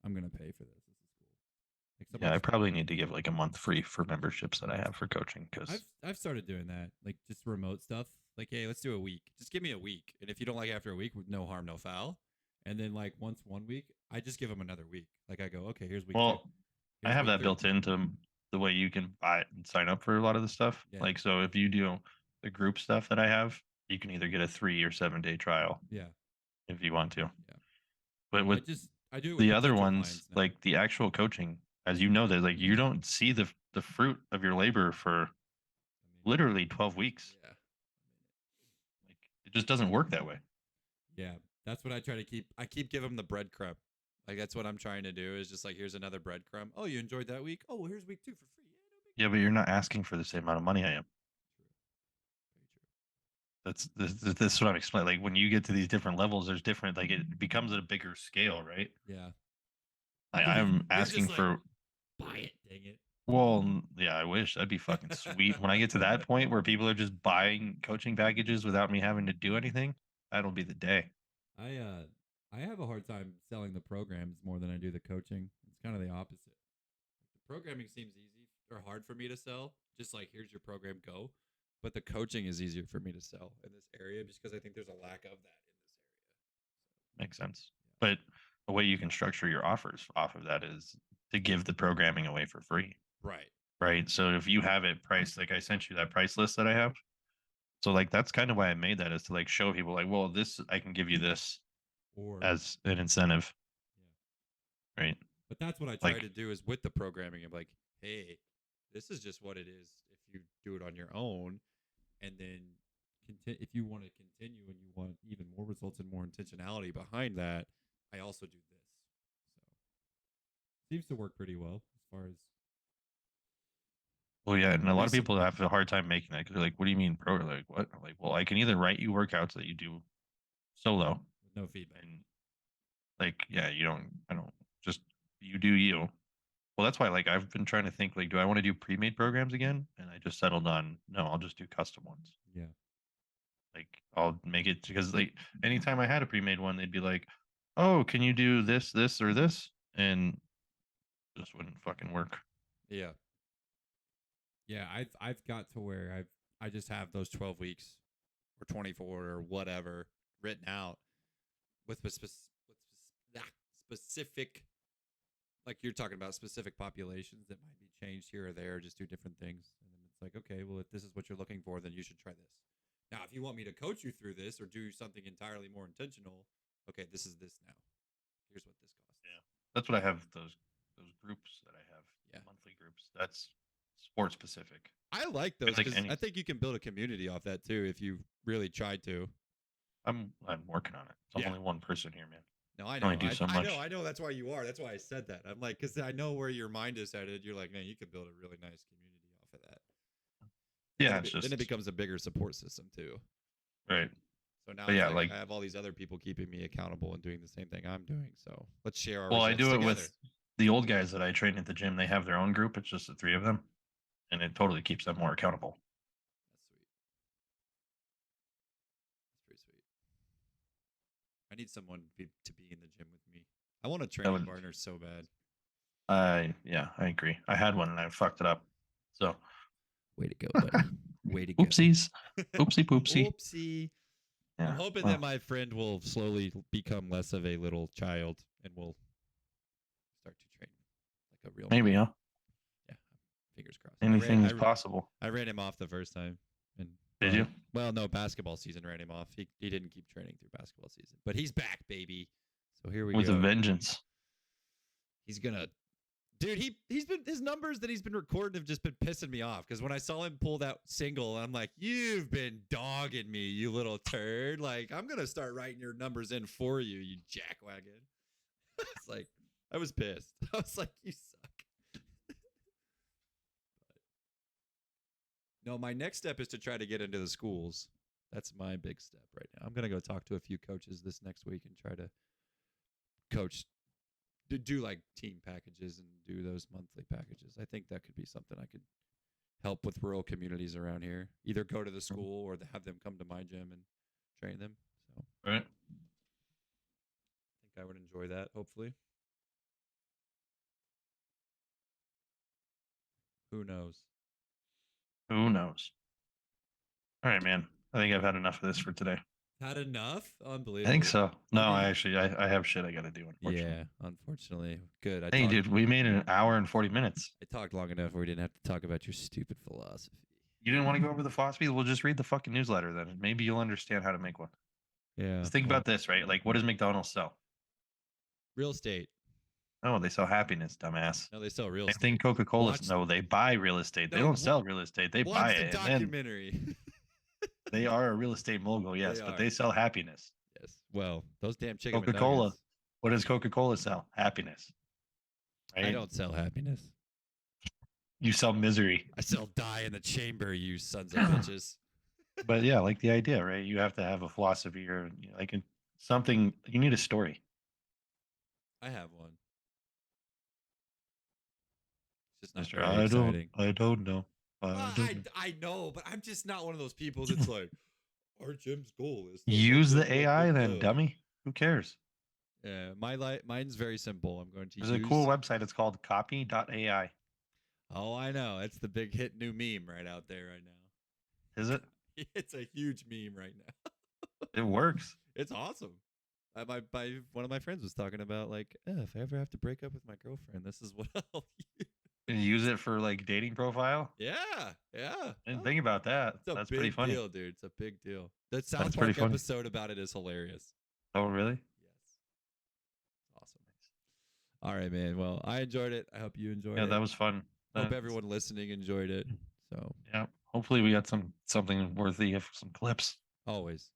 Speaker 1: I'm going to pay for this. This is cool. Like
Speaker 2: Yeah, I probably need to give like a month free for memberships that I have for coaching because
Speaker 1: I've started doing that, like just remote stuff. Like, hey, let's do a week. Just give me a week, and if you don't like it after a week, no harm, no foul. And then like once 1 week, I just give them another week. Like I go, okay, here's week 2.
Speaker 2: well, I
Speaker 1: Here's
Speaker 2: have
Speaker 1: week
Speaker 2: that
Speaker 1: 3.
Speaker 2: built into the way you can buy and sign up for a lot of the stuff.
Speaker 1: Yeah.
Speaker 2: Like, so if you do the group stuff that I have, you can either get a 3 or 7 day trial.
Speaker 1: Yeah.
Speaker 2: If you want to.
Speaker 1: Yeah.
Speaker 2: But with
Speaker 1: I do it with
Speaker 2: the other
Speaker 1: potential
Speaker 2: ones,
Speaker 1: clients now.
Speaker 2: like the actual coaching, as you know, that like you don't see the fruit of your labor for literally 12 weeks.
Speaker 1: Yeah.
Speaker 2: Like it just doesn't work that way.
Speaker 1: Yeah, that's what I try to keep. I keep giving them the breadcrumb. Like that's what I'm trying to do is just like, here's another breadcrumb. Oh, you enjoyed that week? Oh, well, here's week 2 for free.
Speaker 2: Yeah, but you're not asking for the same amount of money I am.
Speaker 1: True. Very true.
Speaker 2: That's what I'm explaining. Like when you get to these different levels, there's different. Like it becomes at a bigger scale, right?
Speaker 1: Yeah.
Speaker 2: Like I'm asking
Speaker 1: just
Speaker 2: for.
Speaker 1: like, buy it, dang it.
Speaker 2: Well, yeah, I wish that'd be fucking sweet. When I get to that point where people are just buying coaching packages without me having to do anything, that'll be the day.
Speaker 1: I have a hard time selling the programs more than I do the coaching. It's kind of the opposite. The programming seems easy or hard for me to sell. Just like, here's your program, go. But the coaching is easier for me to sell in this area just because I think there's a lack of that in this area.
Speaker 2: Makes sense. But the way you can structure your offers off of that is to give the programming away for free.
Speaker 1: Right.
Speaker 2: Right. So if you have it priced, like I sent you that price list that I have. So like that's kind of why I made that, is to like show people like, well, this I can give you this
Speaker 1: Or
Speaker 2: as an incentive.
Speaker 1: Yeah.
Speaker 2: Right.
Speaker 1: But that's what I try to do is with the programming. I'm like, hey, this is just what it is if you do it on your own. And then if you want to continue and you want even more results and more intentionality behind that, I also do this. So seems to work pretty well as far as.
Speaker 2: Well, yeah, and a lot of people have a hard time making that because they're like, "What do you mean pro?" Like, what? Like, well, I can either write you workouts that you do solo
Speaker 1: with no feedback,
Speaker 2: and like, yeah, I don't just you do you. Well, that's why like I've been trying to think like, do I want to do pre-made programs again? And I just settled on no, I'll just do custom ones.
Speaker 1: Yeah.
Speaker 2: Like I'll make it because like anytime I had a pre-made one, they'd be like, "Oh, can you do this, this, or this?" And it just wouldn't fucking work.
Speaker 1: Yeah. Yeah, I've got to where I just have those 12 weeks or 24 or whatever written out with specific, like you're talking about, specific populations that might be changed here or there, just do different things. And then it's like, okay, well, if this is what you're looking for, then you should try this. Now, if you want me to coach you through this or do something entirely more intentional, okay, this is this now. Here's what this costs.
Speaker 2: Yeah, that's what I have. Those groups that I have, monthly groups. That's sport specific.
Speaker 1: I like those because I think you can build a community off that too if you really tried to.
Speaker 2: I'm working on it. I'm only one person here, man.
Speaker 1: No, I know.
Speaker 2: I do so much.
Speaker 1: I know. That's why you are. That's why I said that. I'm like, because I know where your mind is headed. You're like, man, you could build a really nice community off of that.
Speaker 2: Yeah,
Speaker 1: then it becomes a bigger support system too.
Speaker 2: Right.
Speaker 1: So now, yeah, like I have all these other people keeping me accountable and doing the same thing I'm doing. So let's share our.
Speaker 2: Well, I do it
Speaker 1: together.
Speaker 2: with the old guys that I train at the gym. They have their own group. It's just the 3 of them, and it totally keeps them more accountable.
Speaker 1: That's sweet. That's pretty sweet. I need someone to be in the gym with me. I want a
Speaker 2: That
Speaker 1: training
Speaker 2: would,
Speaker 1: partner so bad.
Speaker 2: I agree. I had one and I fucked it up. So
Speaker 1: Way to go, buddy. Way to go.
Speaker 2: oopsies, oopsie poopsie.
Speaker 1: Oopsie.
Speaker 2: Yeah,
Speaker 1: I'm hoping
Speaker 2: well,
Speaker 1: that my friend will slowly become less of a little child and will start to train like a real
Speaker 2: maybe,
Speaker 1: man.
Speaker 2: huh?
Speaker 1: Yeah, fingers crossed.
Speaker 2: Anything's possible.
Speaker 1: I ran him off the first time. And
Speaker 2: Did you?
Speaker 1: Well, no, basketball season ran him off. He didn't keep training through basketball season, but he's back, baby. So here we
Speaker 2: With
Speaker 1: go.
Speaker 2: a vengeance.
Speaker 1: He's gonna, dude. He's been his numbers that he's been recording have just been pissing me off because when I saw him pull that single, I'm like, you've been dogging me, you little turd. Like I'm gonna start writing your numbers in for you, you jackwagon. It's like I was pissed. I was like, you suck. No, my next step is to try to get into the schools. That's my big step right now. I'm gonna go talk to a few coaches this next week and try to coach, do like team packages and do those monthly packages. I think that could be something I could help with rural communities around here. Either go to the school or have them come to my gym and train them. So
Speaker 2: Right.
Speaker 1: I think I would enjoy that. Hopefully. Who knows?
Speaker 2: Who knows? All right, man. I think I've had enough of this for today.
Speaker 1: Had enough? Unbelievable.
Speaker 2: I think so. No,
Speaker 1: Maybe-
Speaker 2: I have shit I got to do, unfortunately.
Speaker 1: Yeah, unfortunately. Good.
Speaker 2: Hey, dude, we made it an hour and 40 minutes.
Speaker 1: I talked long enough where we didn't have to talk about your stupid philosophy.
Speaker 2: You didn't want to go over the philosophy? We'll just read the fucking newsletter then. Maybe you'll understand how to make one.
Speaker 1: Yeah.
Speaker 2: Just think about this, right? Like, what does McDonald's sell?
Speaker 1: Real estate.
Speaker 2: Oh, they sell happiness, dumbass.
Speaker 1: No, they sell real
Speaker 2: Same
Speaker 1: estate.
Speaker 2: thing Coca-Cola.
Speaker 1: Watch-
Speaker 2: No, they buy real estate. They
Speaker 1: No,
Speaker 2: don't sell real estate. They
Speaker 1: Watch
Speaker 2: buy
Speaker 1: the
Speaker 2: it. And then
Speaker 1: documentary.
Speaker 2: they are a real estate mogul, yes,
Speaker 1: They
Speaker 2: but
Speaker 1: are.
Speaker 2: they sell happiness.
Speaker 1: Yes. Well, those damn chicken
Speaker 2: Coca-Cola.
Speaker 1: McNuggets.
Speaker 2: What does Coca-Cola sell? Happiness. Right?
Speaker 1: I don't sell happiness.
Speaker 2: You sell misery.
Speaker 1: I sell die in the chamber, you sons of bitches.
Speaker 2: But yeah, like the idea, right? You have to have a philosophy or like something. You need a story.
Speaker 1: I have one. It's just
Speaker 2: Mr.
Speaker 1: not very exciting.
Speaker 2: I don't know.
Speaker 1: I know, but I'm just not one of those people that's like, our gym's goal is to
Speaker 2: Use
Speaker 1: blah,
Speaker 2: the
Speaker 1: blah,
Speaker 2: AI
Speaker 1: blah,
Speaker 2: then,
Speaker 1: blah."
Speaker 2: dummy. Who cares?
Speaker 1: Yeah, mine's very simple. I'm going to
Speaker 2: There's
Speaker 1: use.
Speaker 2: a cool website. It's called copy.ai.
Speaker 1: Oh, I know. It's the big hit new meme right out there right now.
Speaker 2: Is it?
Speaker 1: It's a huge meme right now.
Speaker 2: It works.
Speaker 1: It's awesome. One of my friends was talking about like, if I ever have to break up with my girlfriend, this is what I'll use.
Speaker 2: And use it for like dating profile.
Speaker 1: Yeah.
Speaker 2: I didn't think about that.
Speaker 1: It's a
Speaker 2: That's
Speaker 1: big
Speaker 2: pretty funny.
Speaker 1: deal, dude. It's a big deal. The South
Speaker 2: That's pretty
Speaker 1: Park
Speaker 2: funny.
Speaker 1: episode about it is hilarious.
Speaker 2: Oh, really?
Speaker 1: Yes. Awesome. All right, man. Well, I enjoyed it. I hope you enjoyed
Speaker 2: Yeah,
Speaker 1: it.
Speaker 2: that was fun.
Speaker 1: Hope everyone listening enjoyed it. So
Speaker 2: Yeah. Hopefully we got something worthy of some clips.
Speaker 1: always.